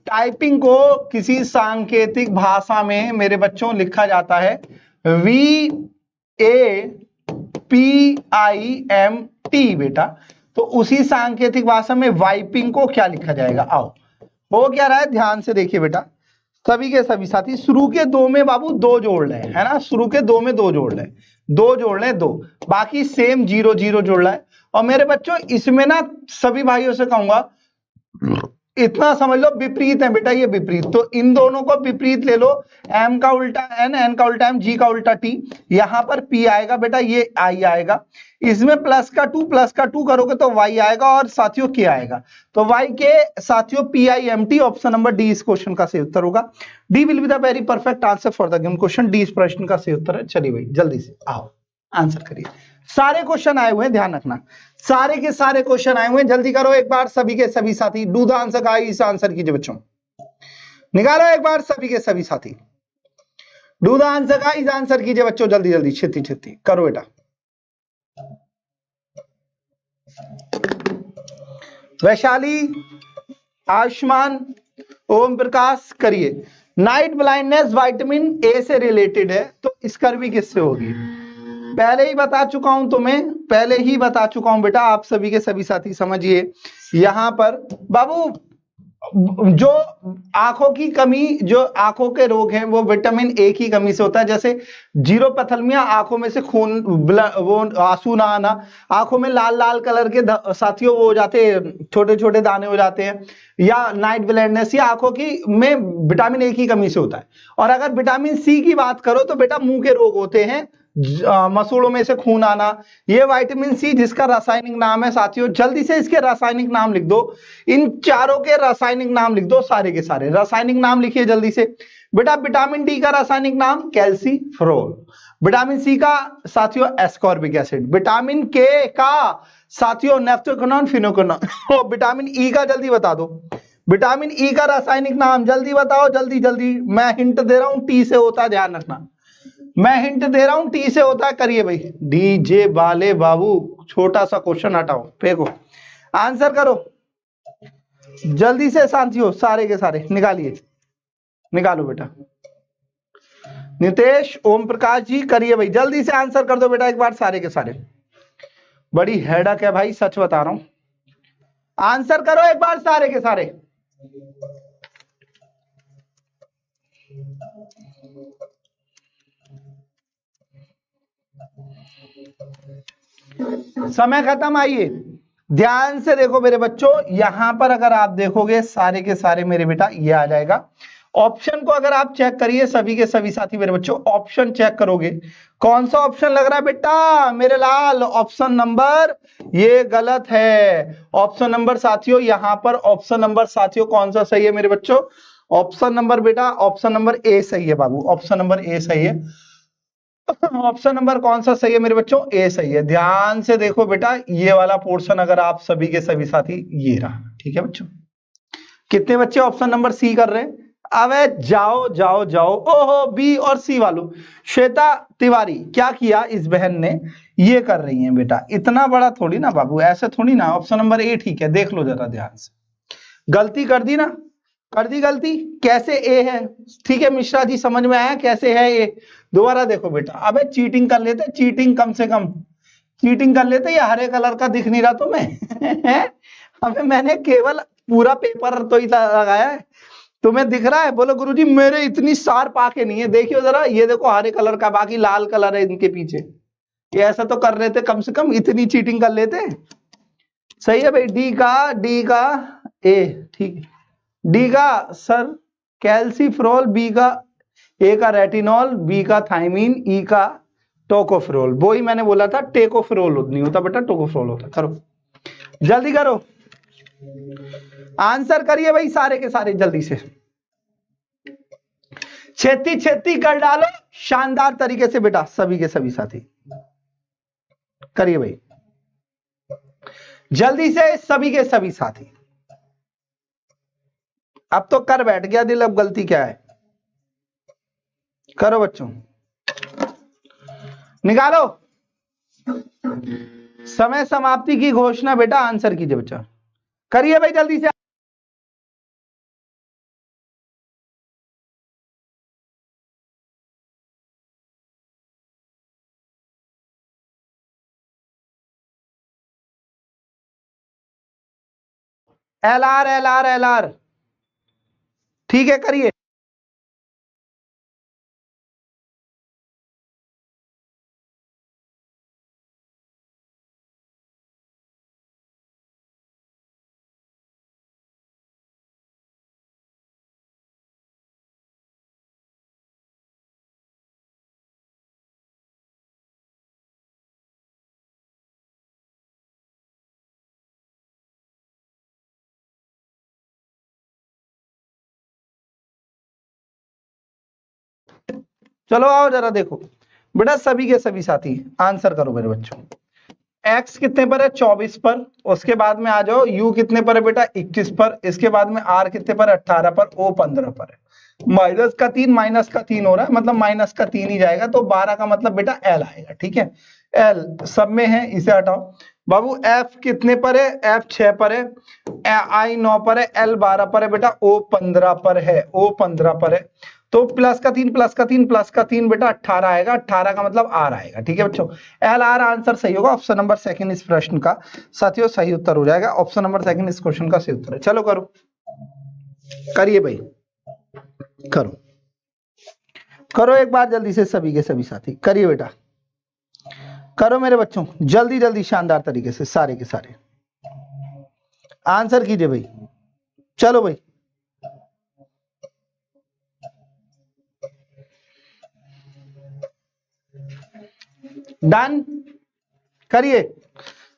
टाइपिंग को किसी सांकेतिक भाषा में मेरे बच्चों लिखा जाता है VAPIMT बेटा, तो उसी सांकेतिक भाषा में वाइपिंग को क्या लिखा जाएगा। आओ, हो क्या रहा है ध्यान से देखिए बेटा सभी के सभी साथी। शुरू के दो में बाबू दो जोड़ रहे है ना, शुरू के दो में दो जोड़ रहे, दो, बाकी सेम 0 0 जोड़ रहा है। और मेरे बच्चों इसमें ना सभी भाइयों से कहूंगा इतना समझ लो विपरीत है बेटा, ये विपरीत, तो इन दोनों को विपरीत ले लो। m का उल्टा n, n का उल्टा m, g का उल्टा t, यहां पर p आएगा बेटा, ये i आएगा। इसमें प्लस का 2 करोगे तो y आएगा और साथियों k आएगा, तो y के साथियों PIMT। ऑप्शन नंबर डी इस क्वेश्चन का सही उत्तर होगा। D will be the very perfect answer for the given question, D इस प्रश्न का सही उत्तर है। चलिए भाई जल्दी से आओ आंसर करिए। सारे क्वेश्चन आए हुए हैं, ध्यान रखना सारे के सारे क्वेश्चन आए हुए हैं, जल्दी करो एक बार सभी के सभी साथी। Do the answer guys, answer कीजिए बच्चों, निकालो एक बार सभी के सभी साथी। Do the answer guys, answer कीजिए बच्चों, जल्दी जल्दी छेती छेती करो बेटा। वैशाली, आयुष्मान, ओम प्रकाश, करिए। नाइट ब्लाइंडनेस विटामिन ए से रिलेटेड है, तो स्कर्वी किससे होगी? पहले ही बता चुका हूं तुम्हें, पहले ही बता चुका हूं बेटा, आप सभी के सभी साथी समझिए। यहां पर बाबू जो आंखों की कमी, जो आंखों के रोग हैं वो विटामिन ए की कमी से होता है। जैसे जीरोपैथेल्मिया, आंखों में से खून वो आंसू ना आना, आंखों में लाल लाल कलर के साथियों वो हो जाते हैं, छोटे छोटे दाने हो जाते हैं, या नाइट ब्लाइंडनेस, या आंखों की में विटामिन ए की कमी से होता है। और अगर विटामिन सी की बात करो तो बेटा मुंह के रोग होते हैं, मसूड़ों में से खून आना, ये विटामिन सी जिसका रासायनिक नाम है साथियों, जल्दी से इसके रासायनिक नाम लिख दो, इन चारों के रासायनिक नाम लिख दो, सारे के सारे रासायनिक नाम लिखिए जल्दी से बेटा। विटामिन डी का रासायनिक नाम कैल्सीफेरोल, विटामिन सी का साथियों एस्कॉर्बिक एसिड, विटामिन के का साथियों नेफ्थोक्विनोन फिनोक्विनोन, विटामिन ई का जल्दी बता दो, विटामिन ई का रासायनिक नाम जल्दी बताओ, जल्दी जल्दी, मैं हिंट दे रहा हूं, टी से होता है, ध्यान रखना, मैं हिंट दे रहा हूं, टी से होता है, करिए भाई। डीजे वाले बाबू, छोटा सा क्वेश्चन हटाओ, फेंको, आंसर करो जल्दी से साथियों, सारे के सारे निकालिए, निकालो बेटा। नितेश, ओम प्रकाश जी, करिए भाई, जल्दी से आंसर कर दो बेटा एक बार, सारे के सारे। बड़ी हेडक है भाई, सच बता रहा हूं, आंसर करो एक बार सारे के सारे। समय खत्म, आइए ध्यान से देखो मेरे बच्चों, यहां पर अगर आप देखोगे सारे के सारे मेरे बेटा ये आ जाएगा। ऑप्शन को अगर आप चेक करिए, सभी के सभी साथी मेरे बच्चों, ऑप्शन चेक करोगे, कौन सा ऑप्शन लग रहा है बेटा मेरे लाल? ऑप्शन नंबर, ये गलत है, ऑप्शन नंबर साथियों, यहां पर ऑप्शन नंबर साथियों कौन सा सही है मेरे बच्चों? ऑप्शन नंबर बेटा, ऑप्शन नंबर ए सही है बाबू, ऑप्शन नंबर ए सही है। ऑप्शन नंबर कौन सा सही है मेरे बच्चों? ए सही है। ध्यान से देखो बेटा, ये वाला पोर्शन अगर आप सभी के सभी साथी, ये रहा, ठीक है बच्चों। कितने बच्चे ऑप्शन नंबर सी कर रहे हैं? अबे जाओ जाओ जाओ, ओहो बी और सी वालों। श्वेता तिवारी, क्या किया इस बहन ने, ये कर रही है बेटा, इतना बड़ा थोड़ी ना बाबू, ऐसे थोड़ी ना। ऑप्शन नंबर ए ठीक है, देख लो जरा ध्यान से, गलती कर दी ना, कर दी गलती, कैसे ए है? ठीक है मिश्रा जी, समझ में आया कैसे है ए? दोबारा देखो बेटा, अबे चीटिंग कर लेते, चीटिंग कम से कम चीटिंग कर लेते, ये हरे कलर का दिख नहीं रहा तुम्हें? अबे मैंने केवल पूरा पेपर तो ही लगाया है, तुम्हें दिख रहा है? बोलो गुरुजी मेरे इतनी शार्प आंखें नहीं है, देखियो जरा, ये देखो हरे कलर का, बाकी लाल कलर है इनके पीछे, ये ऐसा तो कर रहे थे, कम से कम इतनी चीटिंग कर लेते। सही है भाई, डी का ए, ठीक है, डी का सर कैल्सीफेरोल, बी का, ए का रेटिनॉल, बी का थायमीन, ई का टोकोफेरोल। वो ही मैंने बोला था, टेकोफेरोल नहीं होता बेटा, टोकोफेरोल होता। करो जल्दी करो, आंसर करिए भाई सारे के सारे जल्दी से, छेती छेती कर डालो शानदार तरीके से बेटा, सभी के सभी साथी करिए भाई जल्दी से, सभी के सभी साथी। अब तो कर बैठ गया दिल, अब गलती क्या है? करो बच्चों, निकालो, समय समाप्ति की घोषणा बेटा, आंसर कीजिए बच्चा, करिए भाई जल्दी से। L R L R L R, ठीक है करिए। चलो आओ जरा देखो बेटा, सभी के सभी साथी आंसर करो मेरे बच्चों। x कितने पर है? 24 पर। उसके बाद में आ जाओ, u कितने पर है बेटा? 21 पर। इसके बाद में r कितने पर? 18 पर। o 15 पर है। माइनस का 3 माइनस का 3 हो रहा है, मतलब माइनस का 3 ही जाएगा, तो 12 का मतलब बेटा l आएगा, ठीक है। l सब में है, इसे हटाओ, बाबू एफ कितने पर है, एफ 6 पर है, आई 9 पर है, एल 12 पर है बेटा, ओ 15 पर है, ओ 15 पर है। तो प्लस का 3 प्लस का 3 प्लस का 3 बेटा 18 आएगा, 18 का मतलब आर आएगा। ठीक है बच्चों, एल आर आंसर सही होगा। ऑप्शन नंबर सेकंड इस प्रश्न का साथियों सही उत्तर हो जाएगा। ऑप्शन नंबर सेकंड इस क्वेश्चन का सही उत्तर है। चलो करो, करिए भाई, करो करो एक बार जल्दी से सभी के सभी साथी, करिए बेटा, करो मेरे बच्चों, जल्दी जल्दी शानदार तरीके से सारे के सारे आंसर कीजिए भाई। चलो भाई, डन करिए।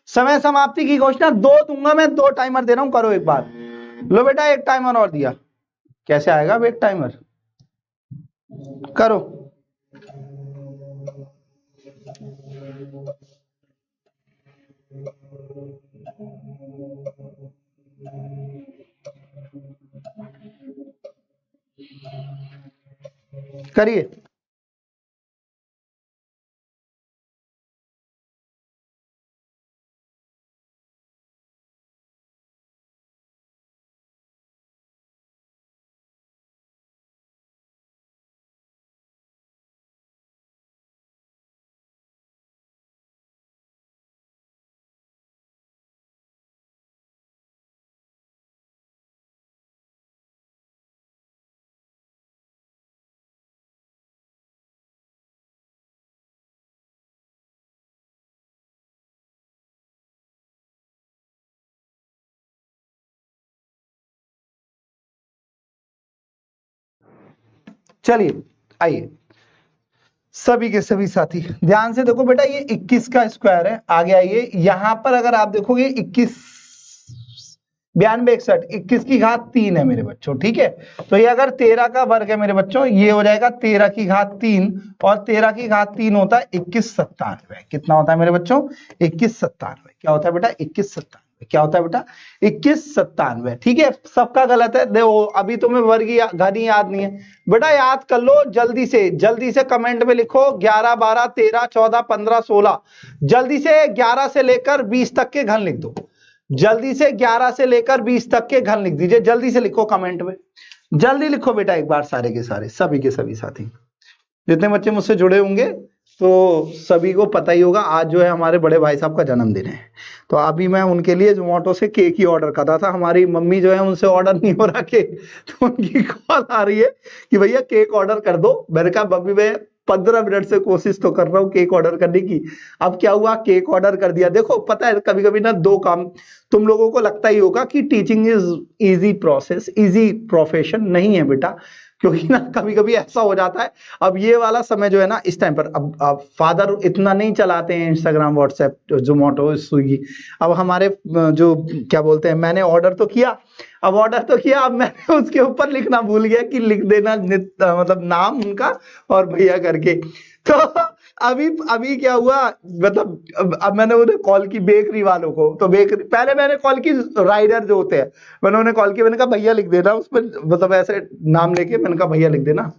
समय समाप्ति की घोषणा 2 दूंगा मैं, 2 टाइमर दे रहा हूं, करो एक बार। लो बेटा एक टाइमर और दिया, कैसे आएगा अब एक टाइमर, करो। करिए। चलिए आइए सभी के सभी साथी ध्यान से देखो बेटा, ये 21 का स्क्वायर है। आगे आइए, यहां पर अगर आप देखोगे 21 92 61 21 की घात 3 है मेरे बच्चों। ठीक है, तो ये अगर 13 का वर्ग है मेरे बच्चों, ये हो जाएगा 13 की घात 3, और 13 की घात 3 होता है 2197। कितना होता है मेरे बच्चों, 2197। क्या होता है बेटा, 2197। क्या होता है बेटा, 2197। ठीक है, सबका गलत है। देखो अभी तुम्हें वर्ग घनी याद नहीं है बेटा, याद कर लो जल्दी से कमेंट में लिखो 11 12 13 14 15 16। जल्दी से 11 से लेकर 20 तक के घन लिख दो, जल्दी से 11 से लेकर 20 तक के घन लिख दीजिए। जल्दी से लिखो कमेंट में, जल्दी लिखो बेटा एक बार सारे के सारे, सभी के सभी साथी जितने बच्चे मुझसे जुड़े होंगे तो सभी को पता ही होगा आज जो है हमारे बड़े भाई साहब का जन्मदिन है। तो अभी मैं उनके लिए जोमेटो से केक ही ऑर्डर कर रहा था। हमारी मम्मी जो है उनसे ऑर्डर नहीं हो रहा केक, तो उनकी कॉल आ रही है कि भैया केक ऑर्डर कर दो। मैंने कहा मम्मी मैं 15 मिनट से कोशिश तो कर रहा हूँ केक ऑर्डर करने की। अब क्या हुआ, केक ऑर्डर कर दिया। देखो पता है कभी कभी ना 2 काम, तुम लोगों को लगता ही होगा कि teaching is easy process, easy profession, नहीं है बेटा, क्योंकि ना कभी कभी ऐसा हो जाता है। अब ये वाला समय जो है ना इस टाइम पर, अब फादर इतना नहीं चलाते हैं इंस्टाग्राम, व्हाट्सएप, जोमेटो, स्विगी। अब हमारे जो क्या बोलते हैं, मैंने ऑर्डर तो किया, अब मैंने उसके ऊपर लिखना भूल गया कि लिख देना मतलब नाम उनका और भैया करके। तो अभी क्या हुआ, मतलब अब मैंने उन्हें कॉल की बेकरी वालों को, तो बेकरी पहले मैंने कॉल की राइडर जो होते हैं, मैंने उन्हें कॉल की, मैंने कहा भैया लिख देना उसमें, मतलब ऐसे नाम लेके मैंने कहा भैया लिख देना।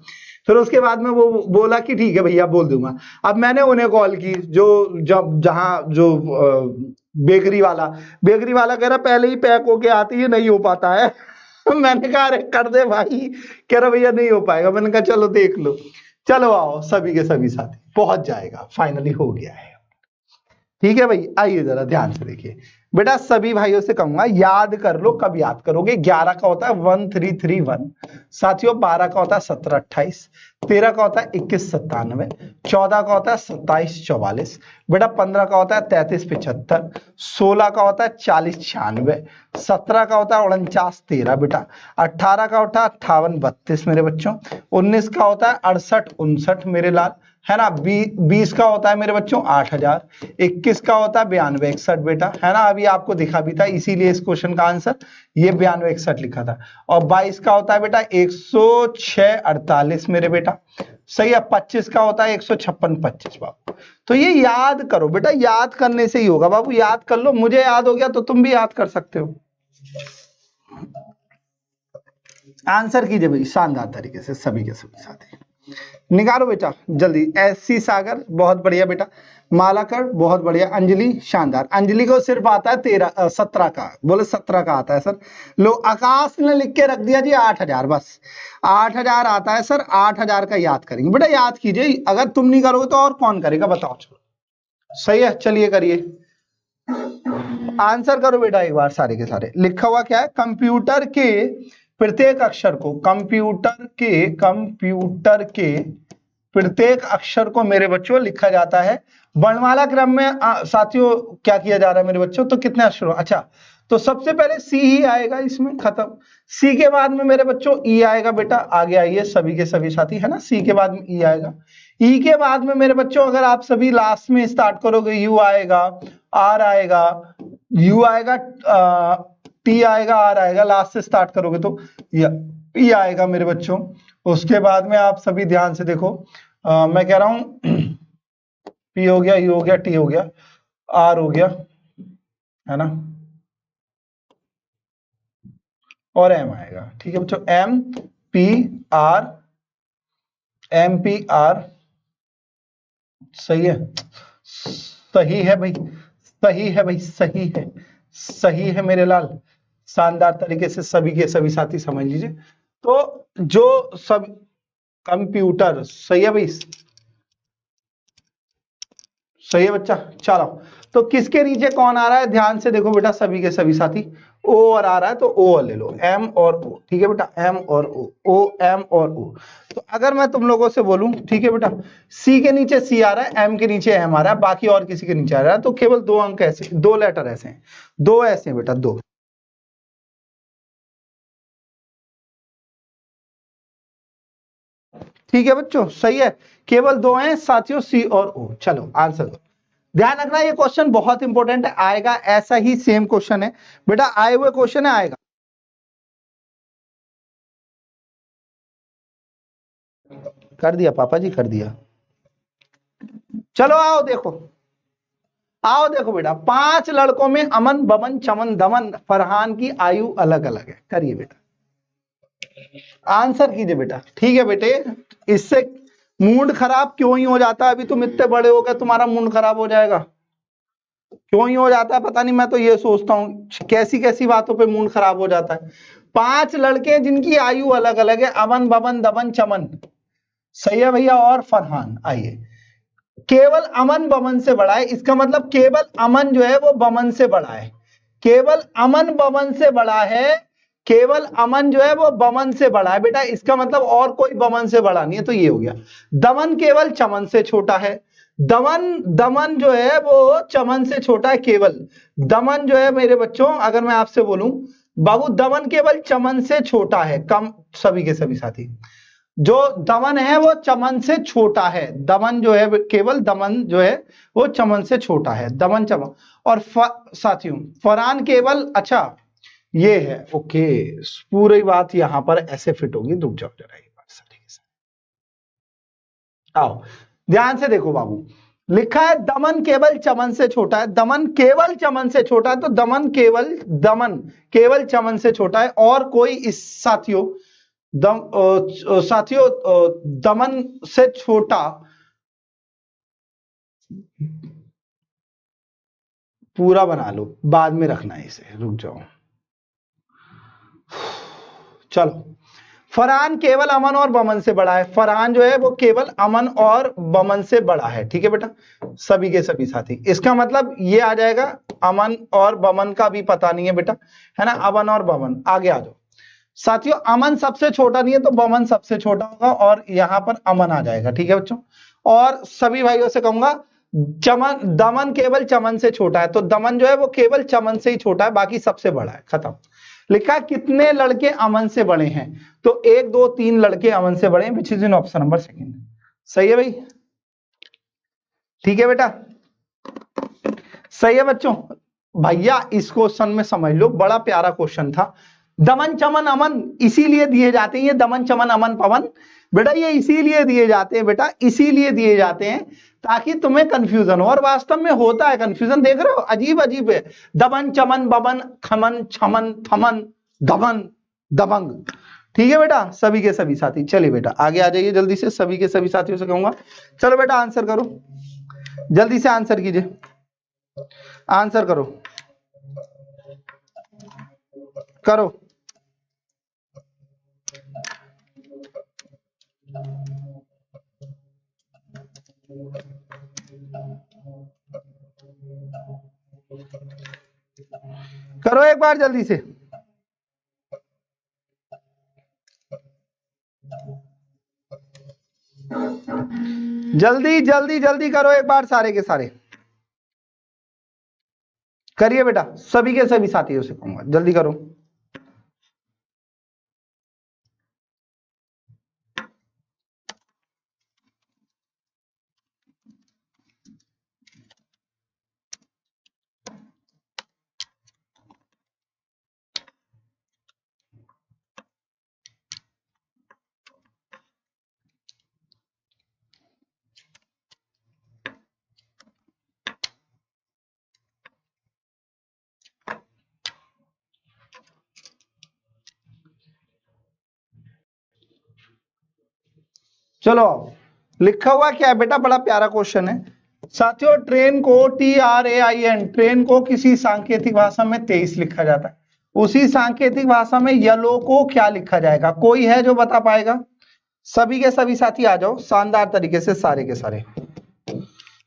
फिर उसके बाद में वो बोला कि ठीक है भैया बोल दूंगा। अब मैंने उन्हें कॉल की जो जब जहां जो बेकरी वाला कह रहा पहले ही पैक होके आती है, नहीं हो पाता है। मैंने कहा अरे कर दे भाई, कह रहा भैया नहीं हो पाएगा। मैंने कहा चलो देख लो, चलो आओ सभी के सभी साथी, पहुंच जाएगा, फाइनली हो गया है। ठीक है भाई, आइए जरा ध्यान से देखिए बेटा, सभी भाइयों से कहूंगा याद कर लो। कब याद करोगे, 11 का होता है 1331 साथियों, 12 का होता है 1728, 13 का होता है 2197, 14 का होता है 2744 बेटा, 15 का होता है 3375, 16 का होता है 4096, 17 का होता है 4913 बेटा, 18 का होता है 5832 मेरे बच्चों, 19 का होता है 6859 मेरे लाल, है ना, 20 का होता है मेरे बच्चों 8000, 21 का होता है 9261 बेटा, है ना, अभी आपको दिखा भी था, इसीलिए इस क्वेश्चन का आंसर ये 9261 लिखा था। और 22 का होता है बेटा 10648 मेरे बेटा, सही है। 25 का होता है 15625 बाबू। तो ये याद करो बेटा, याद करने से ही होगा बाबू, याद कर लो। मुझे याद हो गया तो तुम भी याद कर सकते हो। आंसर कीजिए भाई शानदार तरीके से सभी के सभी साथी, निकालो बेटा जल्दी। एससी सागर बहुत बढ़िया बेटा, मालाकर बहुत बढ़िया, अंजलि शानदार। अंजलि को सिर्फ आता है 17 का, बोले 17 का आता है सर। लो आकाश ने लिख के रख दिया जी 8000, बस 8000 आता है सर। 8000 का याद करेंगे बेटा, याद कीजिए, अगर तुम नहीं करोगे तो और कौन करेगा बताओ। चलो सही है, चलिए करिए, आंसर करो बेटा एक बार सारे के सारे। लिखा हुआ क्या है, कंप्यूटर के प्रत्येक अक्षर को, कंप्यूटर के प्रत्येक अक्षर को मेरे बच्चों लिखा जाता है वर्णमाला क्रम में। साथियों क्या किया जा रहा है मेरे बच्चों, तो कितने अक्षर, अच्छा तो सबसे पहले सी ही आएगा इसमें, खत्म। सी के बाद में मेरे बच्चों ई आएगा बेटा, आगे आइए सभी के सभी साथी, है ना, सी के बाद में ई आएगा। ई के बाद में मेरे बच्चों अगर आप सभी लास्ट में स्टार्ट करोगे, यू आएगा, आर आएगा, यू आएगा, टी आएगा, आर आएगा, लास्ट से स्टार्ट करोगे तो ई आएगा मेरे बच्चों। उसके बाद में आप सभी ध्यान से देखो, मैं कह रहा हूं पी हो गया, यू हो गया, टी हो गया, आर हो गया, है ना, और एम आएगा। ठीक है बच्चों, एम पी आर, सही है, सही है भाई, सही है भाई, सही है, सही है मेरे लाल, शानदार तरीके से सभी के सभी साथी समझ लीजिए। तो जो सब कंप्यूटर, सही है भाई, सही है बच्चा। चलो तो किसके नीचे कौन आ रहा है, ध्यान से देखो बेटा सभी के सभी साथी, ओ और आ रहा है तो ओ ले लो, एम और ओ, ठीक है बेटा, एम और ओ, एम और ओ। तो अगर मैं तुम लोगों से बोलूं, ठीक है बेटा, सी के नीचे सी आ रहा है, एम के नीचे एम आ रहा है, बाकी और किसी के नीचे आ रहा है, तो केवल 2 अंक ऐसे, 2 लेटर ऐसे हैं, 2 ऐसे हैं बेटा, 2। ठीक है बच्चों, सही है, केवल 2 हैं साथियों, सी और ओ। चलो आंसर दो, ध्यान रखना ये क्वेश्चन बहुत इंपॉर्टेंट है, आएगा ऐसा ही सेम क्वेश्चन है बेटा, आए हुए क्वेश्चन है, आएगा। कर दिया पापा जी, कर दिया। चलो आओ देखो, आओ देखो बेटा, 5 लड़कों में अमन, बमन, चमन, दमन, फरहान की आयु अलग अलग है। करिए बेटा, आंसर कीजिए बेटा। ठीक है बेटे, इससे मूड खराब क्यों ही हो जाता है, अभी तुम इतने बड़े हो गए, तुम्हारा मूड खराब हो जाएगा, क्यों ही हो जाता है पता नहीं, मैं तो ये सोचता हूँ कैसी कैसी बातों पे मूड खराब हो जाता है। 5 लड़के जिनकी आयु अलग अलग है, अमन, बमन, दमन, चमन, सही है भैया, और फरहान। आइए, केवल अमन बमन से बड़ा है, इसका मतलब केवल अमन जो है वो बमन से बड़ा है, केवल अमन बमन से बड़ा है, केवल अमन जो है वो बमन से बड़ा है बेटा, इसका मतलब और कोई बमन से बड़ा नहीं है, तो ये हो गया। दमन केवल चमन से छोटा है, दमन जो है वो चमन से छोटा है, केवल दमन जो है मेरे बच्चों, अगर मैं आपसे बोलूं बाबू, दमन केवल चमन से छोटा है, कम, सभी के सभी साथी, जो दमन है वो चमन से छोटा है, दमन जो है केवल दमन जो है वो चमन से छोटा है, दमन चमन। और साथियों फरहान केवल, अच्छा ये है, ओके, पूरी बात यहां पर ऐसे फिट होगी, रुक जाओ जरा एक बार, ठीक है, आओ ध्यान से देखो बाबू, लिखा है दमन केवल चमन से छोटा है, दमन केवल चमन से छोटा है, तो दमन केवल चमन से छोटा है, और कोई इस साथियों दमन से छोटा पूरा बना लो, बाद में रखना है इसे, रुक जाओ। चलो, फरहान केवल अमन और बमन से बड़ा है, फरहान जो है वो केवल अमन और बमन से बड़ा है, ठीक है बेटा, सभी के सभी साथी। इसका मतलब ये आ जाएगा, अमन और बमन का भी पता नहीं है बेटा, है ना, अमन और बमन। आगे आ जाओ साथियों, अमन सबसे छोटा नहीं है तो बमन सबसे छोटा होगा, और यहां पर अमन आ जाएगा, ठीक है बच्चों। और सभी भाइयों से कहूंगा, दमन केवल चमन से छोटा है, तो दमन जो है वो केवल चमन से ही छोटा है, बाकी सबसे बड़ा है, खत्म। लिखा कितने लड़के अमन से बड़े हैं, तो 1 2 3 लड़के अमन से बड़े हैं, which is in option number 2। सही है भाई, ठीक है बेटा, सही है बच्चों। भैया इस क्वेश्चन में समझ लो, बड़ा प्यारा क्वेश्चन था। दमन चमन अमन इसीलिए दिए जाते हैं, ये दमन चमन अमन पवन बेटा, ये इसीलिए दिए जाते हैं बेटा, इसीलिए दिए जाते हैं ताकि तुम्हें कंफ्यूजन हो, और वास्तव में होता है कंफ्यूजन, देख रहे हो, अजीब अजीब है, दमन चमन बमन खमन छमन थमन दमन दबंग, ठीक है बेटा, सभी के सभी साथी। चलिए बेटा आगे आ जाइए जल्दी से, सभी के सभी साथियों से कहूंगा, चलो बेटा आंसर करो। जल्दी से आंसर कीजिए, आंसर करो करो। करो एक बार जल्दी से। जल्दी जल्दी जल्दी करो एक बार, सारे के सारे करिए बेटा, सभी के सभी साथियों से कहूंगा जल्दी करो। चलो लिखा हुआ क्या है बेटा, बड़ा प्यारा क्वेश्चन है साथियों। ट्रेन को TRAIN, ट्रेन को किसी सांकेतिक भाषा में 23 लिखा जाता है, उसी सांकेतिक भाषा में येलो को क्या लिखा जाएगा? कोई है जो बता पाएगा? सभी के सभी साथी आ जाओ शानदार तरीके से, सारे के सारे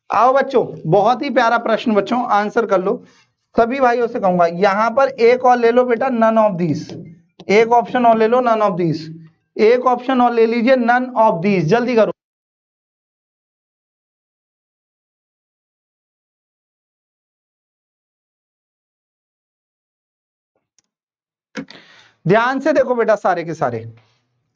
आओ बच्चों। बहुत ही प्यारा प्रश्न बच्चों, आंसर कर लो। सभी भाइयों से कहूंगा यहां पर एक और ले लो बेटा, नन ऑफ दीस। एक ऑप्शन और ले लो, नन ऑफ दीस। एक ऑप्शन और ले लीजिए, नन ऑफ दीस। जल्दी करो। ध्यान से देखो बेटा सारे के सारे।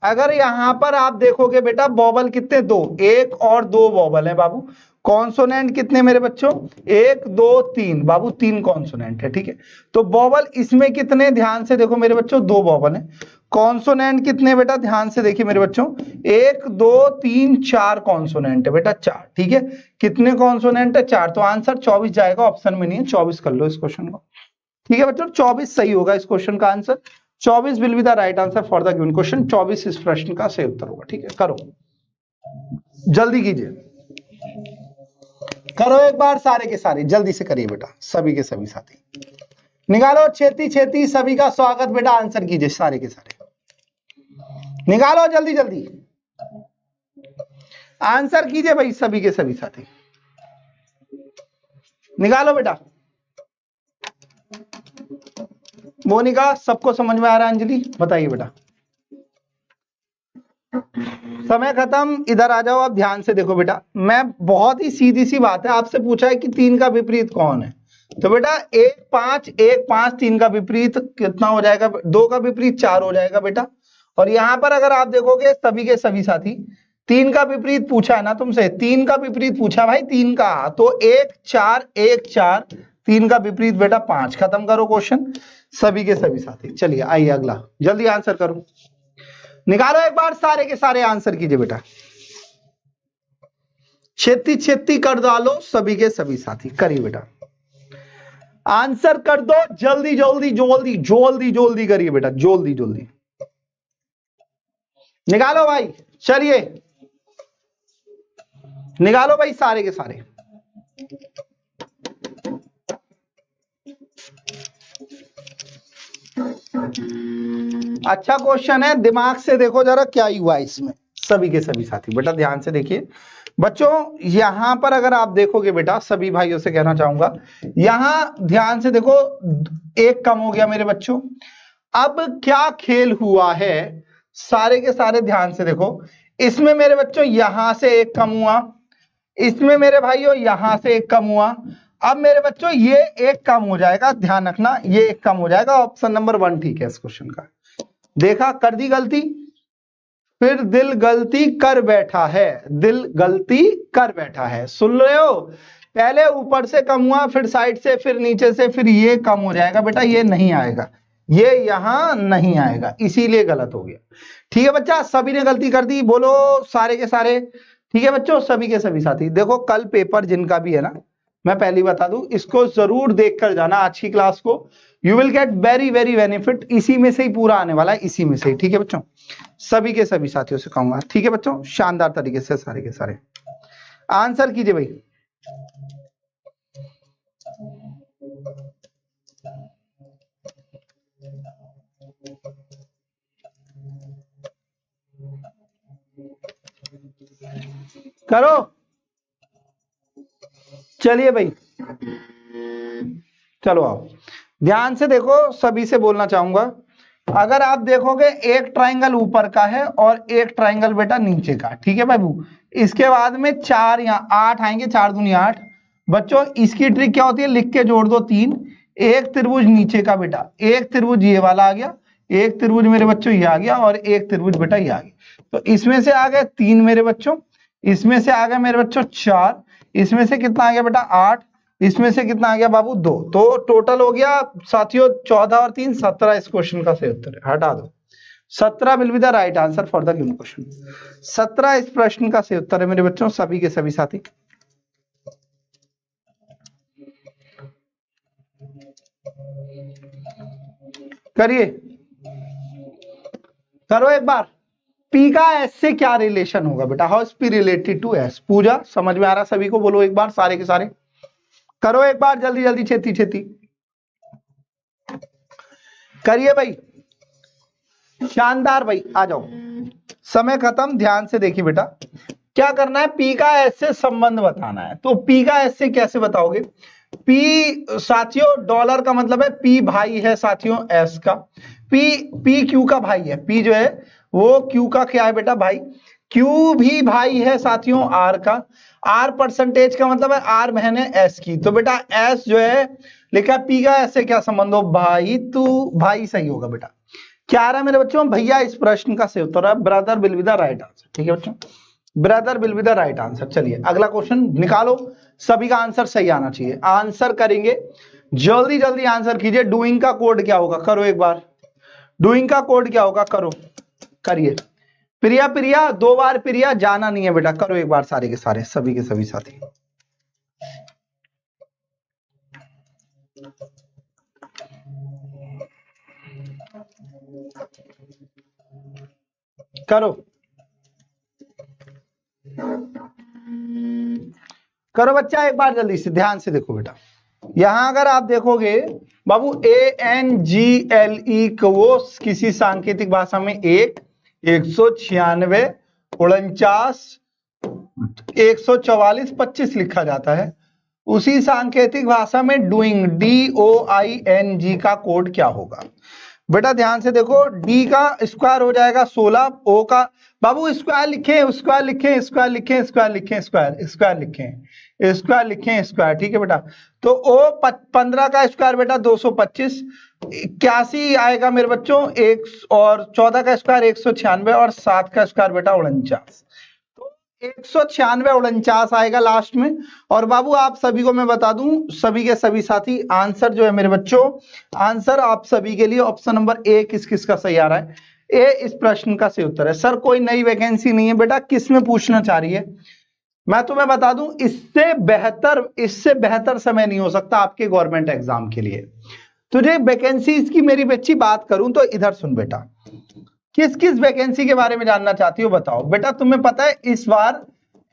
अगर यहां पर आप देखोगे बेटा वोवल कितने? दो, एक और दो वोवल है बाबू। कॉन्सोनेंट कितने मेरे बच्चों? एक दो तीन बाबू, तीन कॉन्सोनेंट है, ठीक है। तो वोवल इसमें कितने? ध्यान से देखो मेरे बच्चों, दो वोवल है। कॉन्सोनेंट कितने बेटा? ध्यान से देखिए मेरे बच्चों, एक दो तीन चार कॉन्सोनेंट है बेटा, चार, ठीक है। कितने कॉन्सोनेंट है? चार। तो आंसर 24 जाएगा, ऑप्शन में नहीं है, 24 कर लो इस क्वेश्चन को, ठीक है बच्चों। 24 सही होगा इस क्वेश्चन का answer. 24 will be the right answer for the given question. 24 इस प्रश्न का सही उत्तर होगा, ठीक है। करो जल्दी कीजिए, करो एक बार सारे के सारे, जल्दी से करिए बेटा, सभी के सभी साथी निकालो, छेती छेती। सभी का स्वागत बेटा, आंसर कीजिए सारे के सारे, निकालो जल्दी जल्दी, आंसर कीजिए भाई सभी के सभी साथी, निकालो बेटा। मोनिका सबको समझ में आ रहा है? अंजलि बताइए बेटा। समय खत्म, इधर आ जाओ। अब ध्यान से देखो बेटा, मैं बहुत ही सीधी सी बात है, आपसे पूछा है कि 3 का विपरीत कौन है, तो बेटा 1 5 1 5, 3 का विपरीत कितना हो जाएगा? 2 का विपरीत 4 हो जाएगा बेटा। और यहां पर अगर आप देखोगे सभी के सभी साथी, 3 का विपरीत पूछा है ना तुमसे, 3 का विपरीत पूछा भाई, 3 का, तो 1 4 1 4, 3 का विपरीत बेटा 5। खत्म करो क्वेश्चन सभी के सभी साथी। चलिए आइए अगला, जल्दी आंसर करो, निकालो एक बार सारे के सारे, आंसर कीजिए बेटा। छेती छेती कर डालो सभी के सभी साथी, करिए बेटा, आंसर कर दो जल्दी जल्दी जल्दी जल्दी जल्दी करिए बेटा, जल्दी जल्दी निकालो भाई। चलिए निकालो भाई सारे के सारे। अच्छा क्वेश्चन है, दिमाग से देखो जरा क्या हुआ इसमें, सभी के सभी साथी बेटा ध्यान से देखिए बच्चों। यहां पर अगर आप देखोगे बेटा, सभी भाइयों से कहना चाहूंगा, यहां ध्यान से देखो, एक कम हो गया मेरे बच्चों। अब क्या खेल हुआ है, सारे के सारे ध्यान से देखो, इसमें मेरे बच्चों यहां से एक कम हुआ, इसमें मेरे भाइयों यहां से एक कम हुआ। अब मेरे बच्चों ये एक कम हो जाएगा, ध्यान रखना, ये एक कम हो जाएगा। ऑप्शन नंबर 1 ठीक है इस क्वेश्चन का। देखा, कर दी गलती, फिर दिल गलती कर बैठा है, दिल गलती कर बैठा है। सुन रहे हो, पहले ऊपर से कम हुआ, फिर साइड से, फिर नीचे से, फिर ये कम हो जाएगा बेटा, ये नहीं आएगा, ये यहां नहीं आएगा, इसीलिए गलत हो गया। ठीक है बच्चा, सभी ने गलती कर दी, बोलो सारे के सारे। ठीक है बच्चों, सभी के सभी साथी देखो, कल पेपर जिनका भी है ना, मैं पहले बता दूं, इसको जरूर देख कर जाना आज की क्लास को, you will get very very benefit, इसी में से ही पूरा आने वाला है, इसी में से ही। ठीक है बच्चों, सभी के सभी साथियों से कहूंगा, ठीक है बच्चों, शानदार तरीके से सारे के सारे आंसर कीजिए भाई। करो, चलिए भाई, चलो आओ, ध्यान से देखो, सभी से बोलना चाहूंगा। अगर आप देखोगे एक ट्राइंगल ऊपर का है और एक ट्राइंगल बेटा नीचे का, ठीक है बाबू। इसके बाद में 4 यहाँ 8 आएंगे, 4 दूनी 8। बच्चों इसकी ट्रिक क्या होती है, लिख के जोड़ दो 3। एक त्रिभुज नीचे का बेटा, एक त्रिभुज ये वाला आ गया, एक त्रिभुज मेरे बच्चों ये आ गया, और एक त्रिभुज बेटा ये आ गया। तो इसमें से आ गए 3 मेरे बच्चों, इसमें से आ गए मेरे बच्चों 4, इसमें से कितना आ गया बेटा 8, इसमें से कितना आ गया बाबू 2। तो टोटल हो गया साथियों 14 और 3 17। इस क्वेश्चन का सही उत्तर है, हटा दो 17 will be the right answer for the given question. 17 इस प्रश्न का सही उत्तर है मेरे बच्चों, सभी के सभी साथी। करिए, करो एक बार। P का S से क्या रिलेशन होगा बेटा, how is P related to S? Pooja समझ में आ रहा सभी को, बोलो एक बार सारे के सारे, करो एक बार जल्दी जल्दी, छेती छेती करिए भाई, शानदार भाई, आ जाओ, समय खत्म। ध्यान से देखिए बेटा, क्या करना है, P का S से संबंध बताना है। तो P का S से कैसे बताओगे? P साथियों डॉलर का मतलब है P भाई है साथियों S का, P Q का भाई है, P जो है वो Q का क्या है बेटा भाई, Q भी भाई है साथियों R का, R परसेंटेज का मतलब है R बहन है S की। तो बेटा S जो है लिखा P का S से क्या संबंध हो, भाई, तू भाई सही होगा बेटा। क्या आ रहा है मेरे बच्चों, भैया इस प्रश्न का सही उत्तर है brother will be the right answer. ठीक है बच्चों, brother will be the right answer. चलिए अगला क्वेश्चन निकालो, सभी का आंसर सही आना चाहिए। आंसर करेंगे, जल्दी जल्दी आंसर कीजिए। डूइंग का कोड क्या होगा, करो एक बार, डूइंग का कोड क्या होगा, करो, करिए। प्रिया, प्रिया 2 बार प्रिया, जाना नहीं है बेटा, करो एक बार सारे के सारे, सभी के सभी साथी। करो, करो बच्चा एक बार जल्दी से, ध्यान से देखो बेटा। यहां अगर आप देखोगे बाबू ANGLE को वो किसी सांकेतिक भाषा में 1, 196, 49, 144, 25 लिखा जाता है। उसी सांकेतिक भाषा में डूइंग DOING का कोड क्या होगा बेटा? ध्यान से देखो, D का स्क्वायर हो जाएगा 16, O का बाबू स्क्वायर लिखें, स्क्वायर लिखें, स्क्वायर लिखें, स्क्वायर लिखें, स्क्वायर स्क्वायर लिखें, स्क्वायर लिखें, स्क्वायर। ठीक है बेटा, तो O 15 का स्क्वायर बेटा 225, 81 आएगा मेरे बच्चों, 1 और 14 का स्क्वायर 196, और 7 का स्क्वायर बेटा 49। 196 49 आएगा लास्ट में। और बाबू आप सभी को मैं बता दूं, सभी के सभी साथी, आंसर जो है मेरे बच्चों, आंसर आप सभी के लिए ऑप्शन नंबर A किस किस का सही आ रहा है? A इस प्रश्न का सही उत्तर है। सर कोई नई वैकेंसी नहीं है बेटा, किस में पूछना चाह रही है? मैं तुम्हें बता दूं, इससे बेहतर समय नहीं हो सकता आपके गवर्नमेंट एग्जाम के लिए। तुझे वैकेंसीज की मेरी बच्ची बात करूं तो इधर सुन बेटा, किस किस वैकेंसी के बारे में जानना चाहती हो बताओ बेटा। तुम्हें पता है इस बार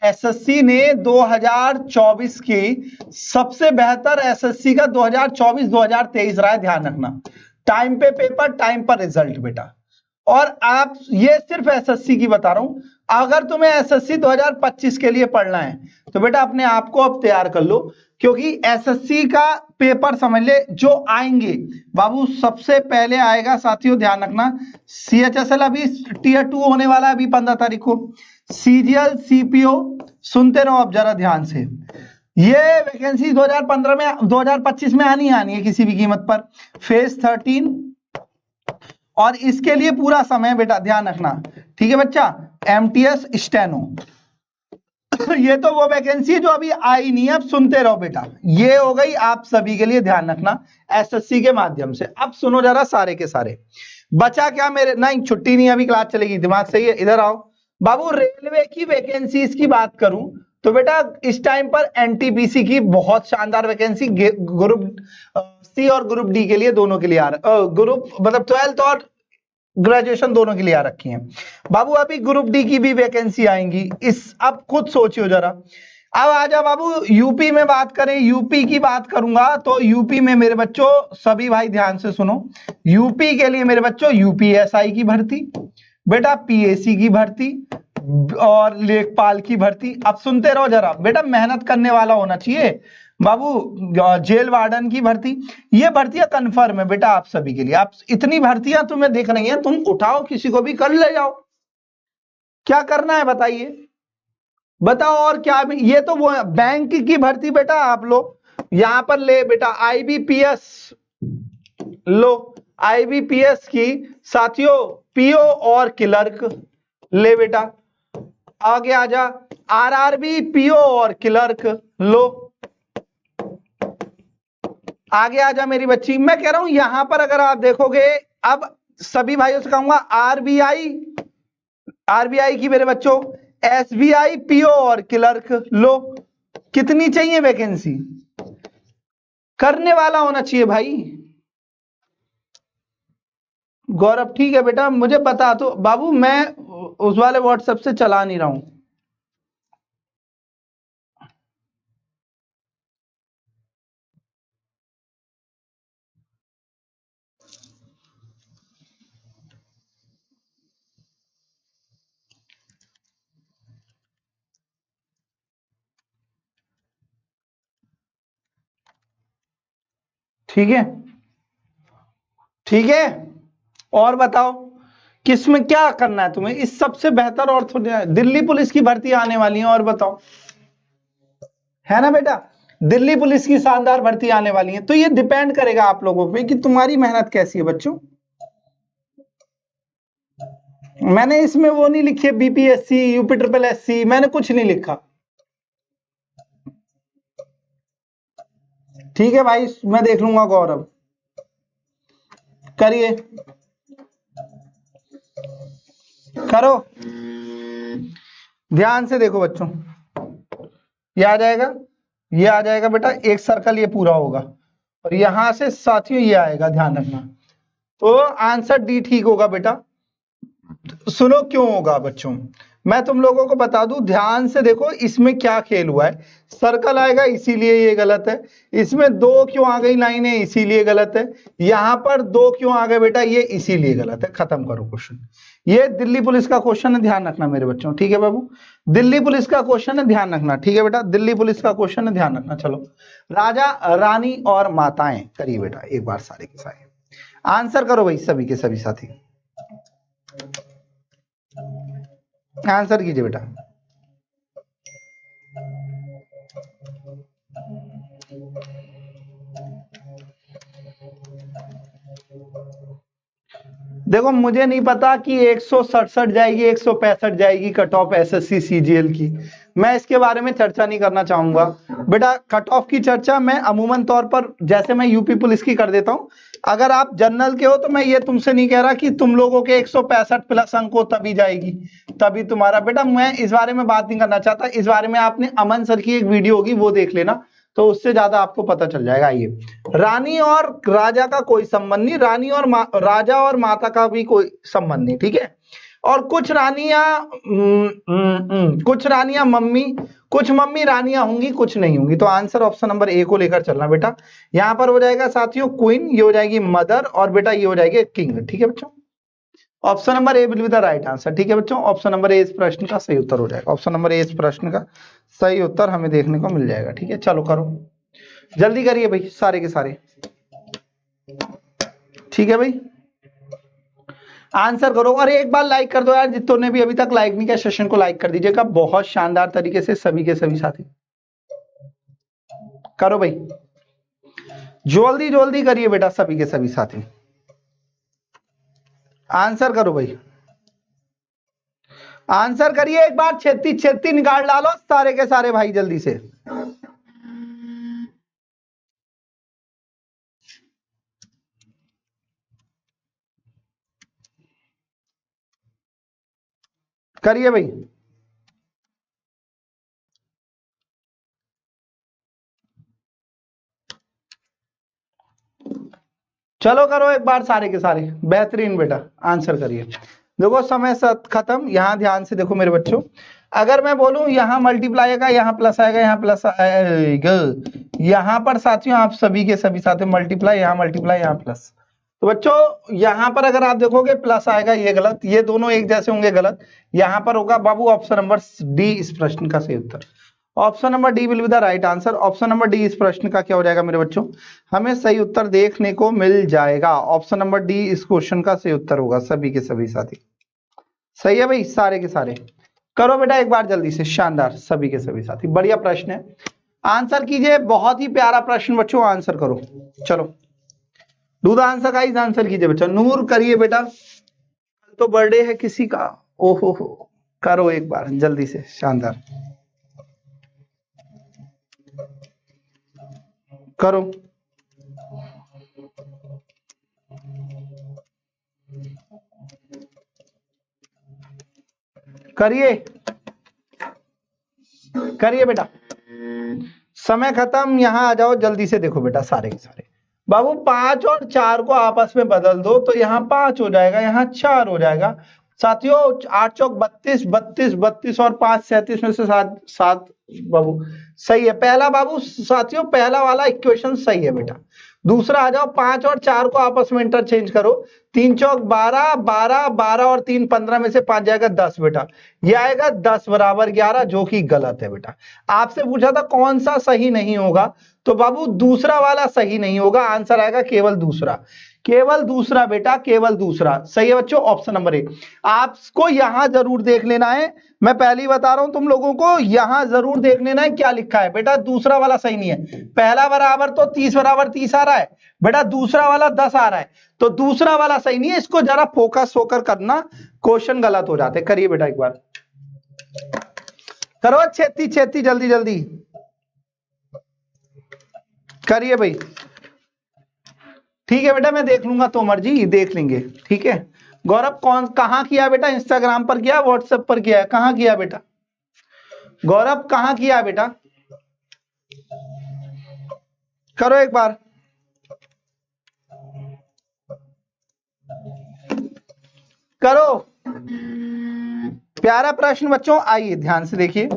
एसएससी ने 2024 की सबसे बेहतर एसएससी का 2024-2023 रहा है, ध्यान रखना। टाइम पे पेपर, टाइम पर रिजल्ट बेटा। और आप ये सिर्फ एसएससी की बता रहा हूं, अगर तुम्हें एसएससी 2025 के लिए पढ़ना है तो बेटा अपने आप को अब तैयार कर लो, क्योंकि एसएससी का पेपर समझ ले जो आएंगे बाबू, सबसे पहले आएगा साथियों, ध्यान रखना, CHSL अभी टियर 2 होने वाला है अभी 15 तारीख को, CGL CPO, सुनते रहो अब जरा ध्यान से। ये वैकेंसी 2025 में आनी है किसी भी कीमत पर। फेज 13, और इसके लिए पूरा समय बेटा ध्यान रखना, ठीक है बच्चा। MTS स्टेनो, ये तो वो वैकेंसी है जो अभी आई नहीं है, अब सुनते रहो बेटा। ये हो गई आप सभी के लिए, ध्यान रखना, एसएससी के माध्यम से। अब सुनो जरा सारे के सारे, बचा क्या मेरे, नहीं छुट्टी नहीं, अभी क्लास चलेगी, दिमाग सही है, इधर आओ बाबू। रेलवे की वैकेंसीज की बात करूं तो बेटा इस टाइम पर NTPC की बहुत शानदार वैकेंसी ग्रुप C और ग्रुप D के लिए, दोनों के लिए आ रहा, ग्रुप मतलब 12th और ग्रेजुएशन दोनों के लिए आ रखी हैं बाबू। अभी ग्रुप D की भी वैकेंसी आएंगी। इस अब खुद सोचियो जरा, अब आजा बाबू, यूपी में बात करें, यूपी की बात करूंगा तो यूपी में मेरे बच्चों सभी भाई ध्यान से सुनो। यूपी के लिए मेरे बच्चों यूपीएसआई की भर्ती, बेटा पीएसी की भर्ती और लेखपाल की भर्ती। अब सुनते रहो जरा बेटा, मेहनत करने वाला होना चाहिए बाबू। जेल वार्डन की भर्ती, ये भर्तियां कन्फर्म है बेटा आप सभी के लिए। आप इतनी भर्तियां तुम्हें देख रही हैं, तुम उठाओ किसी को भी कर ले जाओ। क्या करना है बताइए, बताओ और क्या। ये तो वो बैंक की भर्ती बेटा, आप लोग यहां पर ले बेटा आईबीपीएस लो, आईबीपीएस की साथियों पीओ और क्लर्क ले बेटा। आगे आजा, आरआरबी पीओ और क्लर्क लो। आगे आजा मेरी बच्ची, मैं कह रहा हूं यहां पर अगर आप देखोगे, अब सभी भाइयों से कहूंगा आरबीआई, आरबीआई की मेरे बच्चों एसबीआई पीओ और क्लर्क लो। कितनी चाहिए वैकेंसी, करने वाला होना चाहिए भाई। गौरव ठीक है बेटा, मुझे बता तो बाबू, मैं उस वाले व्हाट्सएप से चला नहीं रहा हूं। ठीक है, ठीक है, और बताओ किसमें क्या करना है तुम्हें। इस सबसे बेहतर और दिल्ली पुलिस की भर्ती आने वाली है, और बताओ है ना बेटा, दिल्ली पुलिस की शानदार भर्ती आने वाली है। तो ये डिपेंड करेगा आप लोगों पे कि तुम्हारी मेहनत कैसी है बच्चों। मैंने इसमें वो नहीं लिखी है बीपीएससी यूपी ट्रिपल एससी, मैंने कुछ नहीं लिखा। ठीक है भाई, मैं देख लूंगा। गौरव करिए, करो, ध्यान से देखो बच्चों, ये आ जाएगा, ये आ जाएगा बेटा, एक सर्कल ये पूरा होगा और यहां से साथियों ये आएगा, ध्यान रखना। तो आंसर डी ठीक होगा बेटा। सुनो क्यों होगा बच्चों, मैं तुम लोगों को बता दूं, ध्यान से देखो इसमें क्या खेल हुआ है। सर्कल आएगा इसीलिए ये गलत है, इसमें दो क्यों आ गई लाइनें इसीलिए गलत है, यहां पर दो क्यों आ गए बेटा ये इसीलिए गलत है। खत्म करो क्वेश्चन। ये दिल्ली पुलिस का क्वेश्चन है, ध्यान रखना मेरे बच्चों। ठीक है बाबू, दिल्ली पुलिस का क्वेश्चन है, ध्यान रखना। ठीक है बेटा, दिल्ली पुलिस का क्वेश्चन है, ध्यान रखना। चलो, राजा रानी और माताएं करिए बेटा एक बार सारे के सारे आंसर करो भाई, सभी के सभी साथी आंसर कीजिए बेटा। देखो मुझे नहीं पता कि 167 जाएगी 165 जाएगी कट ऑफ एसएससी सीजीएल की, मैं इसके बारे में चर्चा नहीं करना चाहूंगा बेटा। कट ऑफ की चर्चा मैं अमूमन तौर पर जैसे मैं यूपी पुलिस की कर देता हूं। अगर आप जनरल के हो तो मैं ये तुमसे नहीं कह रहा कि तुम लोगों के 165 प्लस अंक हो तभी जाएगी, तभी तुम्हारा बेटा, मैं इस बारे में बात नहीं करना चाहता। इस बारे में आपने अमन सर की एक वीडियो होगी वो देख लेना, तो उससे ज्यादा आपको पता चल जाएगा। आइए, रानी और राजा का कोई संबंध नहीं, रानी और राजा और माता का भी कोई संबंध नहीं। ठीक है, और कुछ रानियां मम्मी, कुछ मम्मी रानियां होंगी कुछ नहीं होंगी। तो आंसर ऑप्शन नंबर ए को लेकर चलना बेटा। यहां पर हो जाएगा साथियों क्वीन, ये हो जाएगी मदर, और बेटा ये हो जाएगी किंग। ठीक है बच्चों, option number A will be the right answer. ठीक है बच्चों, ऑप्शन नंबर ए इस प्रश्न का सही उत्तर हो जाएगा। ऑप्शन नंबर ए इस प्रश्न का सही उत्तर हमें देखने को मिल जाएगा। ठीक है, चलो करो, जल्दी करिए भाई सारे के सारे। ठीक है भाई, आंसर करो, और एक बार लाइक कर दो यार, जितने भी अभी तक लाइक नहीं किया सेशन को लाइक कर दीजिएगा बहुत शानदार तरीके से, सभी के सभी साथी करो भाई, जल्दी जल्दी करिए बेटा सभी के सभी साथी, आंसर करो भाई, आंसर करिए एक बार, छेती छेती निकाल डालो सारे के सारे भाई जल्दी से। करिए भाई, चलो करो एक बार सारे के सारे, बेहतरीन बेटा, आंसर करिए। देखो समय खत्म। यहाँ ध्यान से देखो मेरे बच्चों, अगर मैं बोलूं यहाँ मल्टीप्लाई आएगा, यहाँ प्लस आएगा, यहाँ प्लस आएगा, यहाँ पर साथियों आप सभी के सभी साथियों मल्टीप्लाई, यहाँ प्लस। तो बच्चों यहाँ पर अगर आप देखोगे प्लस आएगा, ये गलत, ये दोनों एक जैसे होंगे, गलत। यहाँ पर होगा बाबू ऑप्शन नंबर डी इस प्रश्न का सही उत्तर। Option number D will be the right answer. Option number D इस प्रश्न का क्या हो जाएगा मेरे बच्चों, हमें सही उत्तर देखने को मिल जाएगा। ऑप्शन नंबर डी इस क्वेश्चन का सही उत्तर होगा सभी के सभी साथी। सही है भाई, सारे के सारे करो बेटा एक बार जल्दी से, शानदार सभी के सभी साथी, बढ़िया प्रश्न है, आंसर कीजिए। बहुत ही प्यारा प्रश्न बच्चों, आंसर करो। चलो do the answer guys, answer कीजिए बच्चा। नूर करिए बेटा, तो बर्थडे है किसी का, ओहो हो, करो एक बार जल्दी से, शानदार करो। करिए करिए बेटा, समय खत्म। यहां आ जाओ जल्दी से, देखो बेटा सारे के सारे बाबू 5 और 4 को आपस में बदल दो तो यहाँ 5 हो जाएगा, यहाँ 4 हो जाएगा साथियों। 8 चौक 32, 32, 32 और 5 37 में से 7 7 बाबू सही है। पहला बाबू साथियों, पहला वाला इक्वेशन सही है बेटा। दूसरा आ जाओ, 5 और 4 को आपस में इंटरचेंज करो, 3 चौक 12, 12, 12 और 3 15 में से 5 जाएगा 10 बेटा। ये आएगा 10 बराबर 11, जो कि गलत है बेटा। आपसे पूछा था कौन सा सही नहीं होगा, तो बाबू दूसरा वाला सही नहीं होगा, आंसर आएगा केवल दूसरा, केवल दूसरा बेटा, केवल दूसरा। सही है बच्चों, ऑप्शन नंबर ए। आपको यहां जरूर देख लेना है, मैं पहले ही बता रहा हूं तुम लोगों को, यहां जरूर देख लेना है क्या लिखा है बेटा। दूसरा वाला सही नहीं है, पहला बराबर तो 30 बराबर 30 आ रहा है बेटा, दूसरा वाला 10 आ रहा है, तो दूसरा वाला सही नहीं है। इसको जरा फोकस होकर करना, क्वेश्चन गलत हो जाते। करिए बेटा एक बार, करो छेती छेती, जल्दी जल्दी करिए भाई। ठीक है बेटा, मैं देख लूंगा, तोमर जी देख लेंगे, ठीक है। गौरव कहां किया बेटा, इंस्टाग्राम पर किया, व्हाट्सएप पर किया है, कहां किया बेटा गौरव, कहां किया बेटा, करो एक बार, करो। प्यारा प्रश्न बच्चों, आइए ध्यान से देखिए।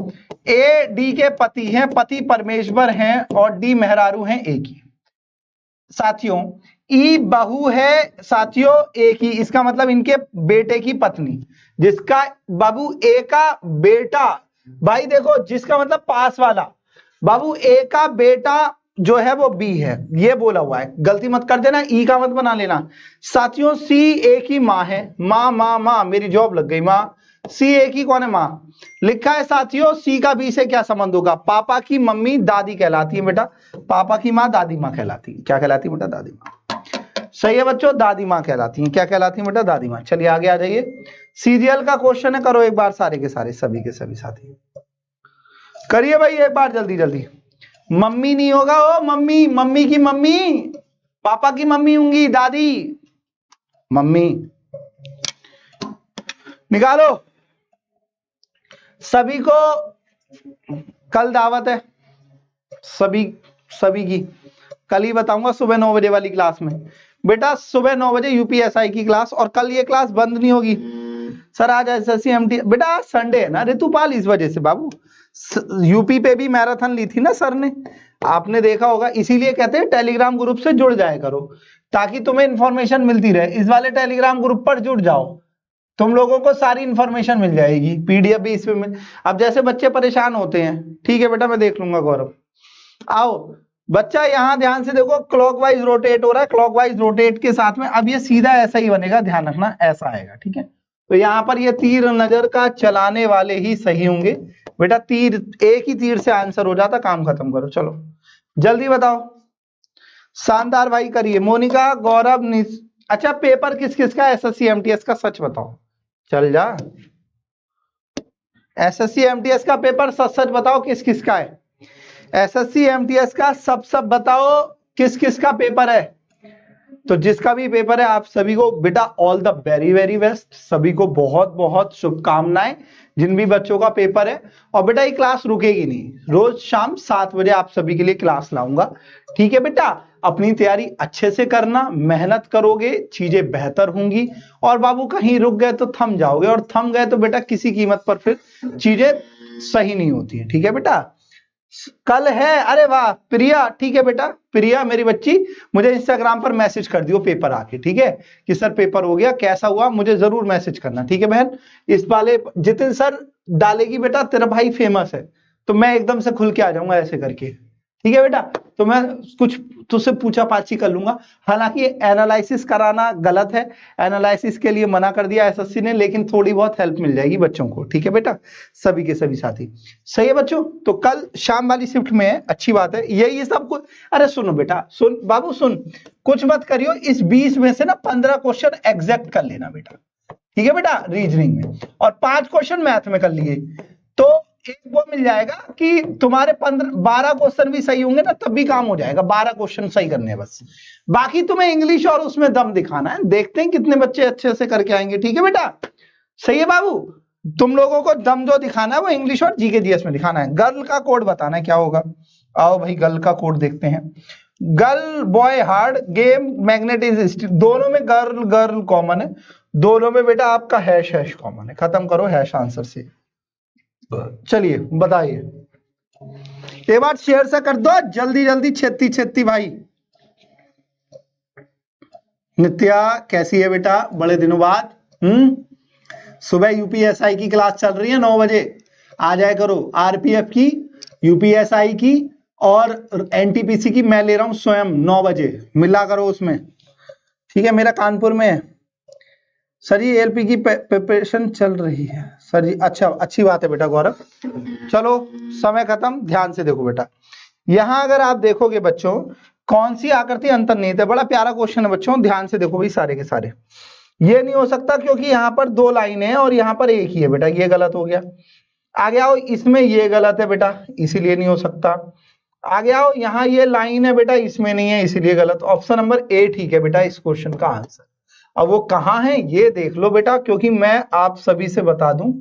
ए डी के पति हैं, पति परमेश्वर हैं, और डी मेहरारू हैं ए की। साथियों ई बहू है साथियों ए की, इसका मतलब इनके बेटे की पत्नी, जिसका बाबू ए का बेटा, भाई देखो जिसका मतलब पास वाला, बाबू ए का बेटा जो है वो बी है, ये बोला हुआ है, गलती मत कर देना, ई का मत बना लेना। साथियों सी ए की माँ है, माँ माँ माँ, मेरी जॉब लग गई माँ। सी ए की कौन है, माँ लिखा है साथियों। सी का बी से क्या संबंध होगा, पापा की मम्मी दादी कहलाती है बेटा, पापा की माँ दादी माँ कहलाती है। क्या कहलाती है बेटा, दादी माँ। सही है बच्चों, दादी माँ कहलाती हैं। क्या कहलाती है बेटा, दादी माँ। चलिए आगे आ जाइए, सीरियल का क्वेश्चन है, करो एक बार सारे के सारे, सभी के सभी साथी करिए भाई एक बार जल्दी जल्दी। मम्मी नहीं होगा, ओ मम्मी, मम्मी की मम्मी, पापा की मम्मी होंगी दादी, मम्मी निकालो। सभी को कल दावत है, सभी की कल ही बताऊंगा सुबह 9 बजे वाली क्लास में बेटा, सुबह 9 बजे यूपीएसआई की क्लास, और कल ये क्लास बंद नहीं होगी सर। आज एसएससी एमटी बेटा संडे है ना ऋतुपाल, इस वजह से बाबू, यूपी पे भी मैराथन ली थी ना सर ने, आपने देखा होगा, इसीलिए कहते हैं टेलीग्राम ग्रुप से जुड़ जाया करो, ताकि तुम्हें इंफॉर्मेशन मिलती रहे। इस वाले टेलीग्राम ग्रुप पर जुड़ जाओ, तुम लोगों को सारी इंफॉर्मेशन मिल जाएगी, पीडीएफ भी इसमें मिल। अब जैसे बच्चे परेशान होते हैं, ठीक है बेटा मैं देख लूंगा। गौरव आओ बच्चा, यहां ध्यान से देखो, क्लॉकवाइज रोटेट हो रहा है, क्लॉकवाइज रोटेट के साथ में अब ये सीधा ऐसा ही बनेगा, ध्यान रखना ऐसा आएगा, ठीक है। तो यहाँ पर ये तीर नजर का चलाने वाले ही सही होंगे बेटा, तीर एक ही तीर से आंसर हो जाता, काम खत्म करो। चलो जल्दी बताओ, शानदार भाई करिए। मोनिका, गौरव, अच्छा पेपर किस किस का, एसएससी एमटीएस का, सच बताओ, चल जा। एसएससी एमटीएस का पेपर सच सच बताओ किस किस का है, एसएससी एमटीएस का सब बताओ किस किस का पेपर है। तो जिसका भी पेपर है आप सभी को बेटा all the very very best, सभी को बहुत बहुत शुभकामनाएं जिन भी बच्चों का पेपर है। और बेटा ये क्लास रुकेगी नहीं, रोज शाम 7 बजे आप सभी के लिए क्लास लाऊंगा, ठीक है बेटा। अपनी तैयारी अच्छे से करना, मेहनत करोगे चीजें बेहतर होंगी। और बाबू कहीं रुक गए तो थम जाओगे, और थम गए तो बेटा किसी कीमत पर फिर चीजें सही नहीं होती है, ठीक है बेटा। कल है, अरे वाह प्रिया, ठीक है बेटा, प्रिया मेरी बच्ची मुझे इंस्टाग्राम पर मैसेज कर दियो पेपर आके, ठीक है, कि सर पेपर हो गया, कैसा हुआ मुझे जरूर मैसेज करना, ठीक है बहन। इस वाले जितिन सर डालेगी बेटा तेरा भाई फेमस है, तो मैं एकदम से खुल के आ जाऊंगा ऐसे करके, ठीक है बेटा। तो मैं कुछ तुझसे पूछा पाछी कर लूंगा। हालांकि एनालिसिस कराना गलत है, एनालिसिस के लिए मना कर दिया एसएससी ने, लेकिन थोड़ी बहुत हेल्प मिल जाएगी बच्चों को, ठीक है बेटा, सभी के सभी साथी। सही है बच्चों, तो कल शाम वाली शिफ्ट में है, अच्छी बात है ये सब कुछ। अरे सुनो बेटा, सुन बाबू सुन, कुछ मत करियो, इस 20 में से ना 15 क्वेश्चन एग्जैक्ट कर लेना बेटा, ठीक है बेटा, रीजनिंग में, और 5 क्वेश्चन मैथ में कर लिए, तो एक वो मिल जाएगा कि तुम्हारे 12 क्वेश्चन भी सही होंगे ना, तब भी काम हो जाएगा। 12 क्वेश्चन सही करने हैं बस, बाकी तुम्हें इंग्लिश और उसमें दम दिखाना है, देखते हैं कितने बच्चे अच्छे से करके आएंगे, ठीक है बेटा। सही है बाबू, तुम लोगों को दम जो दिखाना है वो इंग्लिश और जीके जीएस में दिखाना है। गर्ल का कोड बताना है क्या होगा, आओ भाई गर्ल का कोड देखते हैं। Girl boy hard game magnet is, दोनों में गर्ल गर्ल कॉमन है, दोनों में बेटा आपका हैश हैश कॉमन है। खत्म करो हैश आंसर से, चलिए बताइए, एक बार शेयर से कर दो जल्दी जल्दी, छेती छेती भाई। नित्या कैसी है बेटा, बड़े दिनों बाद। सुबह यूपीएसआई की क्लास चल रही है 9 बजे, आ जाए करो। आरपीएफ की, यूपीएसआई की और एनटीपीसी की मैं ले रहा हूं स्वयं 9 बजे, मिला करो उसमें, ठीक है। मेरा कानपुर में है सर जी, एलपी की प्रिपरेशन चल रही है सर जी। अच्छा, अच्छी बात है बेटा गौरव। चलो समय खत्म, ध्यान से देखो बेटा, यहां अगर आप देखोगे बच्चों, कौन सी आकृति अंतर्निहित है, बड़ा प्यारा क्वेश्चन है बच्चों, ध्यान से देखो भाई सारे के सारे। ये नहीं हो सकता क्योंकि यहाँ पर 2 लाइन है और यहाँ पर एक ही है बेटा, ये गलत हो गया। आगे आओ, इसमें ये गलत है बेटा, इसीलिए नहीं हो सकता। आगे आओ, यहाँ ये लाइन है बेटा, इसमें नहीं है, इसीलिए गलत। ऑप्शन नंबर ए ठीक है बेटा इस क्वेश्चन का आंसर। अब वो कहाँ है ये देख लो बेटा, क्योंकि मैं आप सभी से बता दूं,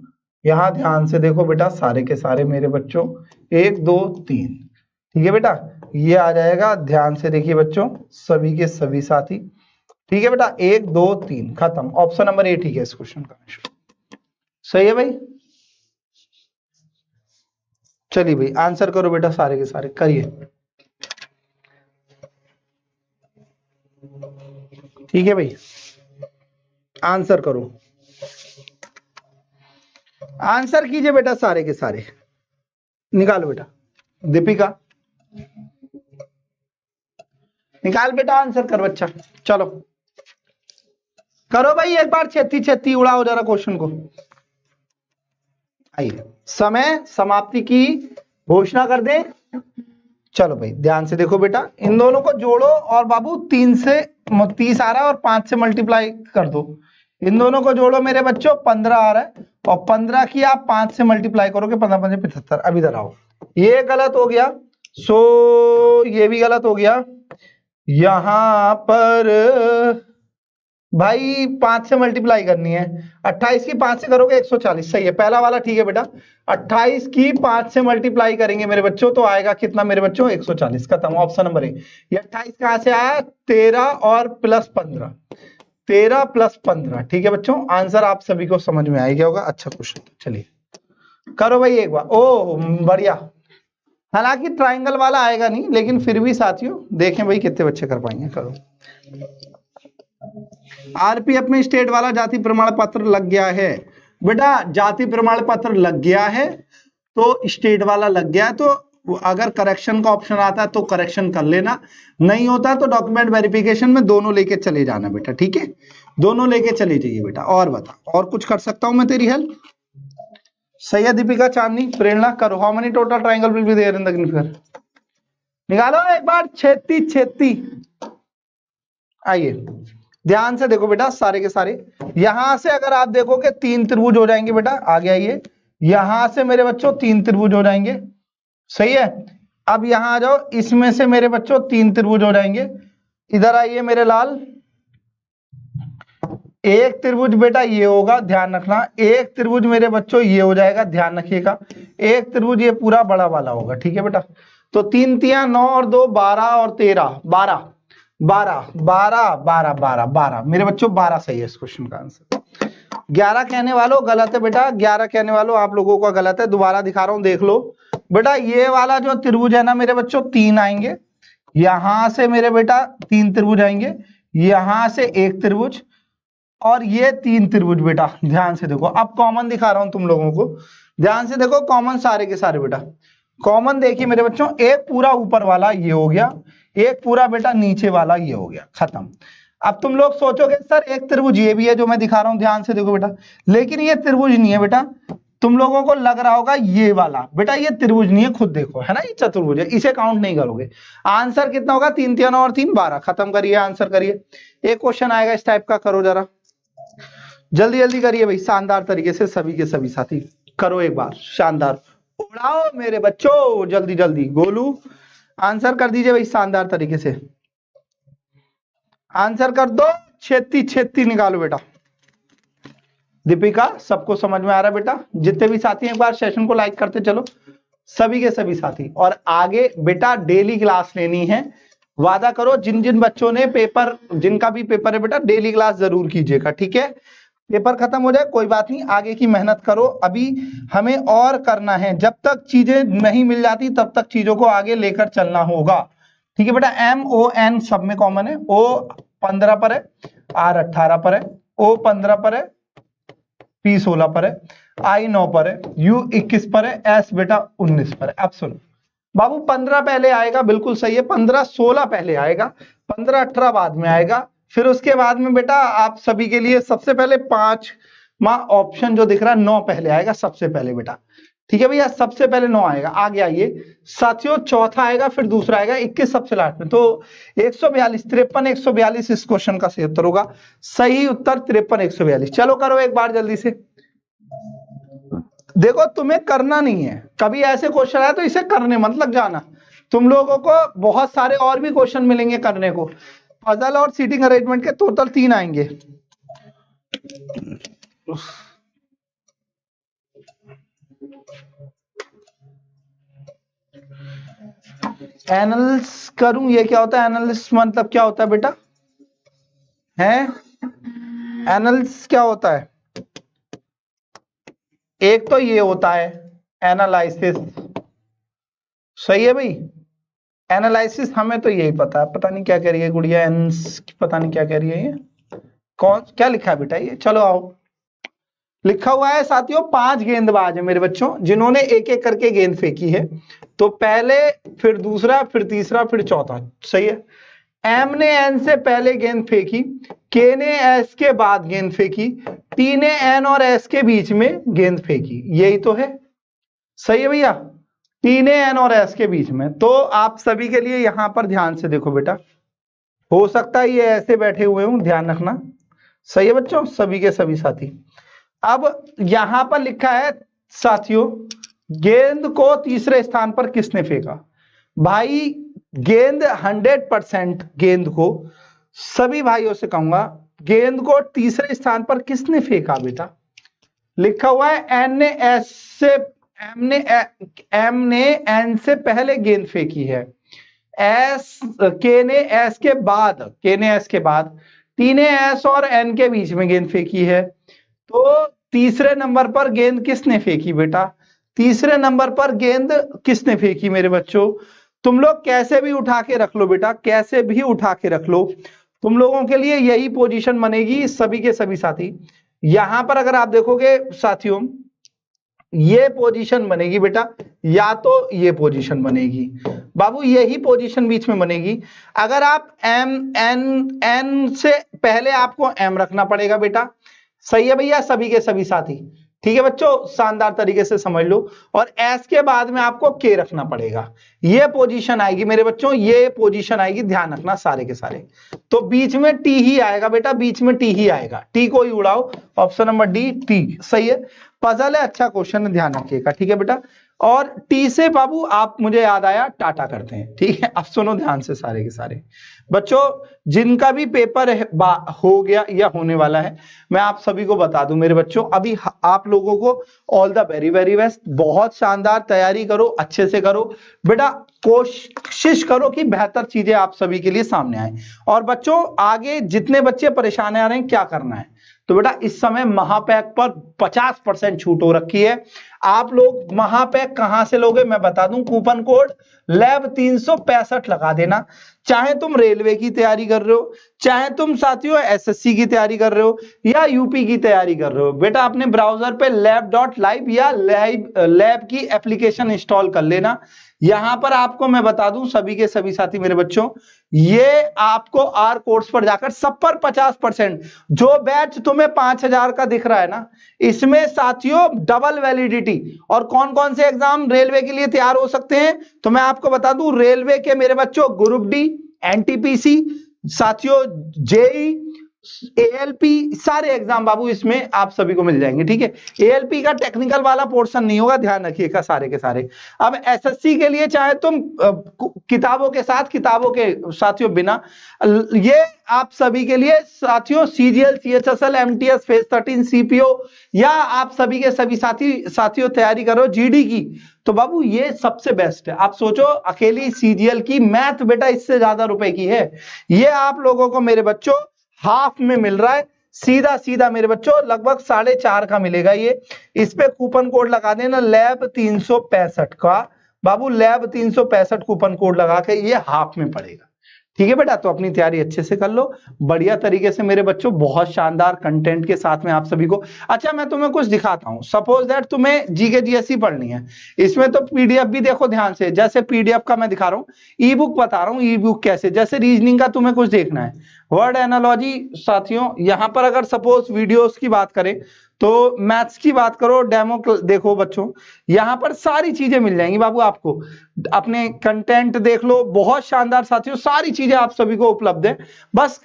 यहां ध्यान से देखो बेटा सारे के सारे मेरे बच्चों, 1 2 3, ठीक है बेटा, ये आ जाएगा। ध्यान से देखिए बच्चों सभी के सभी साथी, ठीक है बेटा, 1 2 3 खत्म। ऑप्शन नंबर ए ठीक है इस क्वेश्चन का, सही है भाई। चलिए भाई आंसर करो बेटा सारे के सारे, करिए, ठीक है भाई, आंसर करो, आंसर कीजिए बेटा सारे के सारे, निकालो बेटा। दीपिका निकाल बेटा, आंसर कर बच्चा, चलो करो भाई एक बार, छेती छेती उड़ाओ जरा क्वेश्चन को। आइए समय समाप्ति की घोषणा कर दें। चलो भाई ध्यान से देखो बेटा, इन दोनों को जोड़ो और बाबू 3 से 30 आ रहा है और 5 से मल्टीप्लाई कर दो। इन दोनों को जोड़ो मेरे बच्चों, 15 आ रहा है, और 15 की आप 5 से मल्टीप्लाई करोगे, 15 5 75। अब इधर आओ, ये गलत हो गया, सो ये भी गलत हो गया। यहां पर भाई 5 से मल्टीप्लाई करनी है, 28 की 5 से करोगे 140, सही है, पहला वाला ठीक है बेटा। 28 की 5 से मल्टीप्लाई करेंगे मेरे बच्चों तो आएगा कितना मेरे बच्चों, 140, खत्म। Option number A. ये 28 कहां से आया, 13 और प्लस 15, 13 प्लस 15, ठीक है बच्चों, आंसर आप सभी को समझ में आ गया होगा। अच्छा क्वेश्चन, चलिए करो भाई एक बार, ओ बढ़िया। हालांकि ट्राइंगल वाला आएगा नहीं, लेकिन फिर भी साथियों देखें भाई कितने बच्चे कर पाएंगे, करो। आरपीएफ में स्टेट वाला जाति प्रमाण पत्र लग गया है बेटा, जाति प्रमाण पत्र लग गया है तो स्टेट वाला लग गया है, तो अगर करेक्शन का ऑप्शन आता है तो करेक्शन कर लेना, नहीं होता तो डॉक्यूमेंट वेरिफिकेशन में दोनों लेके चले जाना बेटा, ठीक है, दोनों लेके चले जाइए बेटा। और बता, और कुछ कर सकता हूं मैं तेरी हेल्प? सही है दीपिका, चांदनी, प्रेरणा, करो। How many total triangle will be there in the given figure, निकालो एक बार, छेती छेती। आइए ध्यान से देखो बेटा सारे के सारे, यहां से अगर आप देखोगे 3 त्रिभुज हो जाएंगे बेटा, आगे आइए, यहां से मेरे बच्चों 3 त्रिभुज हो जाएंगे, सही है। अब यहां आ जाओ, इसमें से मेरे बच्चों 3 त्रिभुज हो जाएंगे, इधर आइए मेरे लाल। एक त्रिभुज बेटा ये होगा, ध्यान रखना। एक त्रिभुज मेरे बच्चों ये हो जाएगा, ध्यान रखिएगा। एक त्रिभुज ये पूरा बड़ा वाला होगा, ठीक है बेटा। तो 3 तिया 9 और 2 12 और 13 12 12 12 12 12 12 मेरे बच्चों 12 सही है इस क्वेश्चन का आंसर। 11 कहने वालों गलत है बेटा, 11 कहने वालों आप लोगों का गलत है। दोबारा दिखा रहा हूं, देख लो बेटा। ये वाला जो त्रिभुज है ना मेरे बच्चों, 3 आएंगे। यहां से मेरे बेटा 3 त्रिभुज आएंगे, यहां से 1 त्रिभुज, और ये 3 त्रिभुज बेटा। ध्यान से देखो, अब कॉमन दिखा रहा हूं तुम लोगों को, ध्यान से देखो। कॉमन सारे के सारे बेटा, कॉमन देखिए मेरे बच्चों। एक पूरा ऊपर वाला ये हो गया, एक पूरा बेटा नीचे वाला ये हो गया, खत्म। अब तुम लोग सोचोगे सर एक त्रिभुज ये भी है जो मैं दिखा रहा हूं, ध्यान से देखो बेटा, लेकिन ये त्रिभुज नहीं है बेटा। तुम लोगों को लग रहा होगा ये वाला, बेटा ये त्रिभुज नहीं है, खुद देखो, है ना, ये चतुर्भुज है, इसे काउंट नहीं करोगे। आंसर कितना होगा? 3 3 और 3 12। खत्म करिए, आंसर करिए। एक क्वेश्चन आएगा इस टाइप का, करो जरा जल्दी जल्दी करिए भाई, शानदार तरीके से सभी के सभी साथी करो एक बार, शानदार उड़ाओ मेरे बच्चों, जल्दी जल्दी। गोलू आंसर कर दीजिए भाई शानदार तरीके से, आंसर कर दो, छेती छेती निकालो बेटा। दीपिका सबको समझ में आ रहा है बेटा? जितने भी साथी एक बार सेशन को लाइक करते चलो, सभी के सभी साथी। और आगे बेटा डेली क्लास लेनी है, वादा करो। जिन जिन बच्चों ने पेपर, जिनका भी पेपर है बेटा, डेली क्लास जरूर कीजिएगा, ठीक है। पेपर खत्म हो जाए कोई बात नहीं, आगे की मेहनत करो। अभी हमें और करना है, जब तक चीजें नहीं मिल जाती तब तक चीजों को आगे लेकर चलना होगा, ठीक है बेटा। MON सब में कॉमन है। O 15 पर है, R 18 पर है, O 15 पर है, P 16 पर है, I 9 पर है, U 21 पर है, S बेटा 19 पर है। अब सुनो बाबू, 15 पहले आएगा, बिल्कुल सही है। 15 16 पहले आएगा, 15 18 बाद में आएगा। फिर उसके बाद में बेटा आप सभी के लिए सबसे पहले 5वां ऑप्शन जो दिख रहा है 9 पहले आएगा, सबसे पहले बेटा, ठीक है भैया। सबसे पहले 9 आएगा। आगे आइए साथियों, चौथा आएगा, फिर दूसरा आएगा, 21 सबसे लास्ट में। तो 142 53 142 इस क्वेश्चन का सही उत्तर होगा। सही उत्तर 53 142। चलो करो एक बार जल्दी से। देखो तुम्हें करना नहीं है, कभी ऐसे क्वेश्चन आए तो इसे करने मत लग जाना। तुम लोगों को बहुत सारे और भी क्वेश्चन मिलेंगे करने को। पजल और सीटिंग अरेंजमेंट के टोटल 3 आएंगे। एनालिसिस करूं, ये क्या होता है? एनालिसिस मतलब क्या होता है बेटा? है एनालिसिस क्या होता है? एक तो ये होता है एनालिसिस, सही है भाई। एनालिसिस हमें तो यही पता है, पता नहीं क्या कह रही है गुड़िया, पता नहीं क्या कह रही है ये, कौन क्या लिखा है बेटा ये? चलो आओ, लिखा हुआ है साथियों 5 गेंदबाज है मेरे बच्चों, जिन्होंने एक एक करके गेंद फेंकी है। तो पहले, फिर दूसरा, फिर तीसरा, फिर चौथा, सही है। एम ने एन से पहले गेंद फेंकी, के ने एस के बाद गेंद फेंकी, टी ने एन और एस के बीच में गेंद फेंकी, यही तो है, सही है भैया। टी ने एन और एस के बीच में। तो आप सभी के लिए यहां पर ध्यान से देखो बेटा, हो सकता है ये ऐसे बैठे हुए हूं, ध्यान रखना, सही है बच्चों, सभी के सभी साथी। अब यहां पर लिखा है साथियों, गेंद को तीसरे स्थान पर किसने फेंका? भाई गेंद 100% गेंद को, सभी भाइयों से कहूंगा, गेंद को तीसरे स्थान पर किसने फेंका बेटा? लिखा हुआ है एन ने एस से, एम ने एन से पहले गेंद फेंकी है, के ने एस के बाद, टी ने एस और एन के बीच में गेंद फेंकी है। तो तीसरे नंबर पर गेंद किसने फेंकी बेटा? तीसरे नंबर पर गेंद किसने फेंकी मेरे बच्चों? तुम लोग कैसे भी उठा के रख लो बेटा, कैसे भी उठा के रख लो, तुम लोगों के लिए यही पोजीशन बनेगी, सभी के सभी साथी। यहां पर अगर आप देखोगे साथियों, ये पोजीशन बनेगी बेटा, या तो ये पोजीशन बनेगी बाबू, यही पोजीशन बीच में बनेगी। अगर आप एन से पहले आपको एम रखना पड़ेगा बेटा, सही है भैया, सभी के सभी साथी, ठीक है बच्चों, शानदार तरीके से समझ लो। और एस के बाद में आपको के रखना पड़ेगा, ये पोजीशन आएगी मेरे बच्चों, ये पोजीशन आएगी, ध्यान रखना सारे के सारे। तो बीच में टी ही आएगा बेटा, बीच में टी ही आएगा, टी को ही उड़ाओ, ऑप्शन नंबर डी टी, सही है। पजल है, अच्छा क्वेश्चन है, ध्यान रखिएगा, ठीक है बेटा। और टी से बाबू आप, मुझे याद आया, टाटा करते हैं। ठीक है, अब सुनो ध्यान से सारे के सारे बच्चों, जिनका भी पेपर हो गया या होने वाला है, मैं आप सभी को बता दूं मेरे बच्चों, अभी आप लोगों को all the very very best. बहुत शानदार तैयारी करो, अच्छे से करो बेटा, कोशिश करो कि बेहतर चीजें आप सभी के लिए सामने आए। और बच्चों आगे जितने बच्चे परेशान आ रहे हैं, क्या करना है, तो बेटा इस समय महापैक पर 50% छूट हो रखी है। आप लोग महापैक कहां से लोगे मैं बता दूं, कूपन कोड लैब 365 लगा देना। चाहे तुम रेलवे की तैयारी कर रहे हो, चाहे तुम साथियों एसएससी की तैयारी कर रहे हो या यूपी की तैयारी कर रहे हो, बेटा अपने ब्राउजर पे lab.live या लैब की एप्लीकेशन इंस्टॉल कर लेना। यहां पर आपको मैं बता दूं सभी के सभी साथी मेरे बच्चों, ये आपको आर कोर्स पर जाकर सब पर 50%, जो बैच तुम्हें 5000 का दिख रहा है ना, इसमें साथियों डबल वैलिडिटी। और कौन कौन से एग्जाम रेलवे के लिए तैयार हो सकते हैं, तो मैं आपको बता दूं, रेलवे के मेरे बच्चों ग्रुप डी, एनटीपीसी, साथियों जेई, एएलपी, सारे एग्जाम बाबू इसमें आप सभी को मिल जाएंगे। ठीक है, एएलपी का टेक्निकल वाला पोर्शन नहीं होगा, ध्यान रखिएगा सारे के सारे। अब एसएससी के लिए चाहे तुम किताबों के साथ, किताबों के साथियों बिना, ये आप सभी के लिए साथियों CGL, CHSL, MTS, phase 13, CPO, या आप सभी के सभी साथियों तैयारी करो जीडी की, तो बाबू ये सबसे बेस्ट है। आप सोचो अकेली सीजीएल की मैथ बेटा इससे ज्यादा रुपए की है, ये आप लोगों को मेरे बच्चों हाफ में मिल रहा है, सीधा सीधा मेरे बच्चों लगभग 4.5 का मिलेगा ये। इस पे कूपन कोड लगा देना लैब 365 का, बाबू लैब 365 कूपन कोड लगा के ये हाफ में पड़ेगा। ठीक है बेटा, तो अपनी तैयारी अच्छे से कर लो बढ़िया तरीके से मेरे बच्चों, बहुत शानदार कंटेंट के साथ में आप सभी को। अच्छा मैं तुम्हें कुछ दिखाता हूं, सपोज दैट तुम्हें जीके जीएससी पढ़नी है, इसमें तो पीडीएफ भी देखो ध्यान से, जैसे पीडीएफ का मैं दिखा रहा हूं, ई बुक बता रहा हूं, ई बुक कैसे, जैसे रीजनिंग का तुम्हें कुछ देखना है, वर्ड एनालॉजी साथियों, यहां पर अगर सपोज वीडियोस की बात करें, तो मैथ्स की बात करो, डेमो देखो बच्चों, यहां पर सारी चीजें मिल जाएंगी बाबू आपको, अपने कंटेंट देख लो, बहुत शानदार साथियों, सारी चीजें आप सभी को उपलब्ध है। बस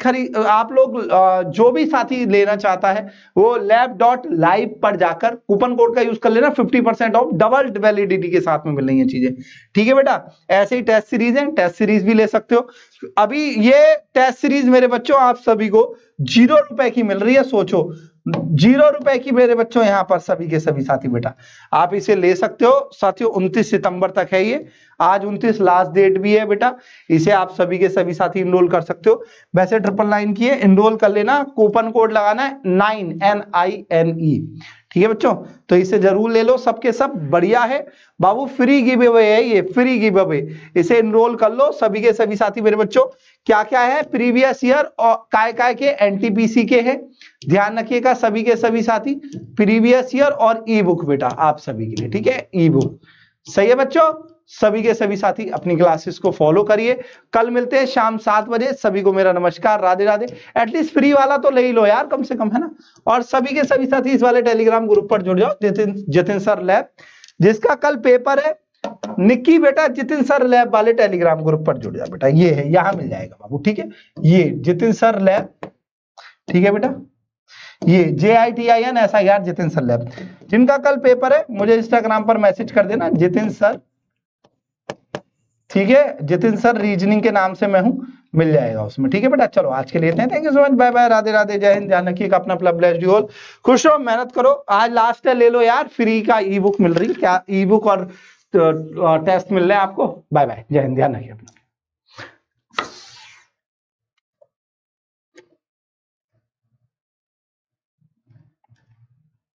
आप लोग जो भी साथी लेना चाहता है वो lab.live पर जाकर कूपन कोड का यूज कर लेना, 50% ऑफ, डबल वैलिडिटी के साथ में मिल रही है चीजें। ठीक है बेटा, ऐसे ही टेस्ट सीरीज है, टेस्ट सीरीज भी ले सकते हो। अभी ये टेस्ट सीरीज मेरे बच्चों आप सभी को 0 रुपए की मिल रही है, सोचो 0 रुपए की मेरे बच्चों, यहां पर सभी के सभी साथी बेटा आप इसे ले सकते हो साथियों। 29 सितंबर तक है ये, आज 29 लास्ट डेट भी है बेटा, इसे आप सभी के सभी साथी इनरोल कर सकते हो। वैसे 999 की है, इनरोल कर लेना, कूपन कोड लगाना है 9NINE। ठीक है बच्चों, तो इसे जरूर ले लो, सबके सब बढ़िया है बाबू, फ्री गिव अवे है ये, फ्री गिव अवे, इसे इनरोल कर लो सभी के सभी साथी मेरे बच्चों। क्या क्या है, प्रीवियस ईयर और काय के एनटीपीसी के हैं, ध्यान रखिएगा सभी के सभी साथी, प्रीवियस ईयर और ई बुक बेटा आप सभी के लिए। ठीक है, ई बुक सही है बच्चों, सभी के सभी साथी अपनी क्लासेस को फॉलो करिए। कल मिलते हैं शाम 7 बजे, सभी को मेरा नमस्कार, राधे राधे। एटलीस्ट फ्री वाला तो ले ही लो यार कम से कम, है ना। और सभी के सभी साथी इस वाले टेलीग्राम ग्रुप पर जुड़ जाओ, जितिन सर लैब, जिसका कल पेपर है निक्की बेटा, जितिन सर लैब वाले टेलीग्राम ग्रुप पर जुड़ जाओ बेटा, ये है, यहां मिल जाएगा बाबू। ठीक है, ये जितिन सर लैब, ठीक है बेटा, ये JITIN ऐसा यार, जितिन सर लैब, जिनका कल पेपर है मुझे इंस्टाग्राम पर मैसेज कर देना, जितिन सर, ठीक है, जितिन सर रीजनिंग के नाम से मैं हूं, मिल जाएगा उसमें। ठीक है बेटा, चलो आज के लिए इतना, thank you so much, bye bye, Radhe Radhe, जय हिंद, ध्यान रखिएगा अपना, ब्लेस्ड यू ऑल, खुश रहो, मेहनत करो, आज लास्ट है, ले लो यार, फ्री का ई बुक मिल रही है, क्या ई बुक और टेस्ट मिल रहे हैं आपको। बाय बाय, जय हिंद, ध्यान रखिए अपना।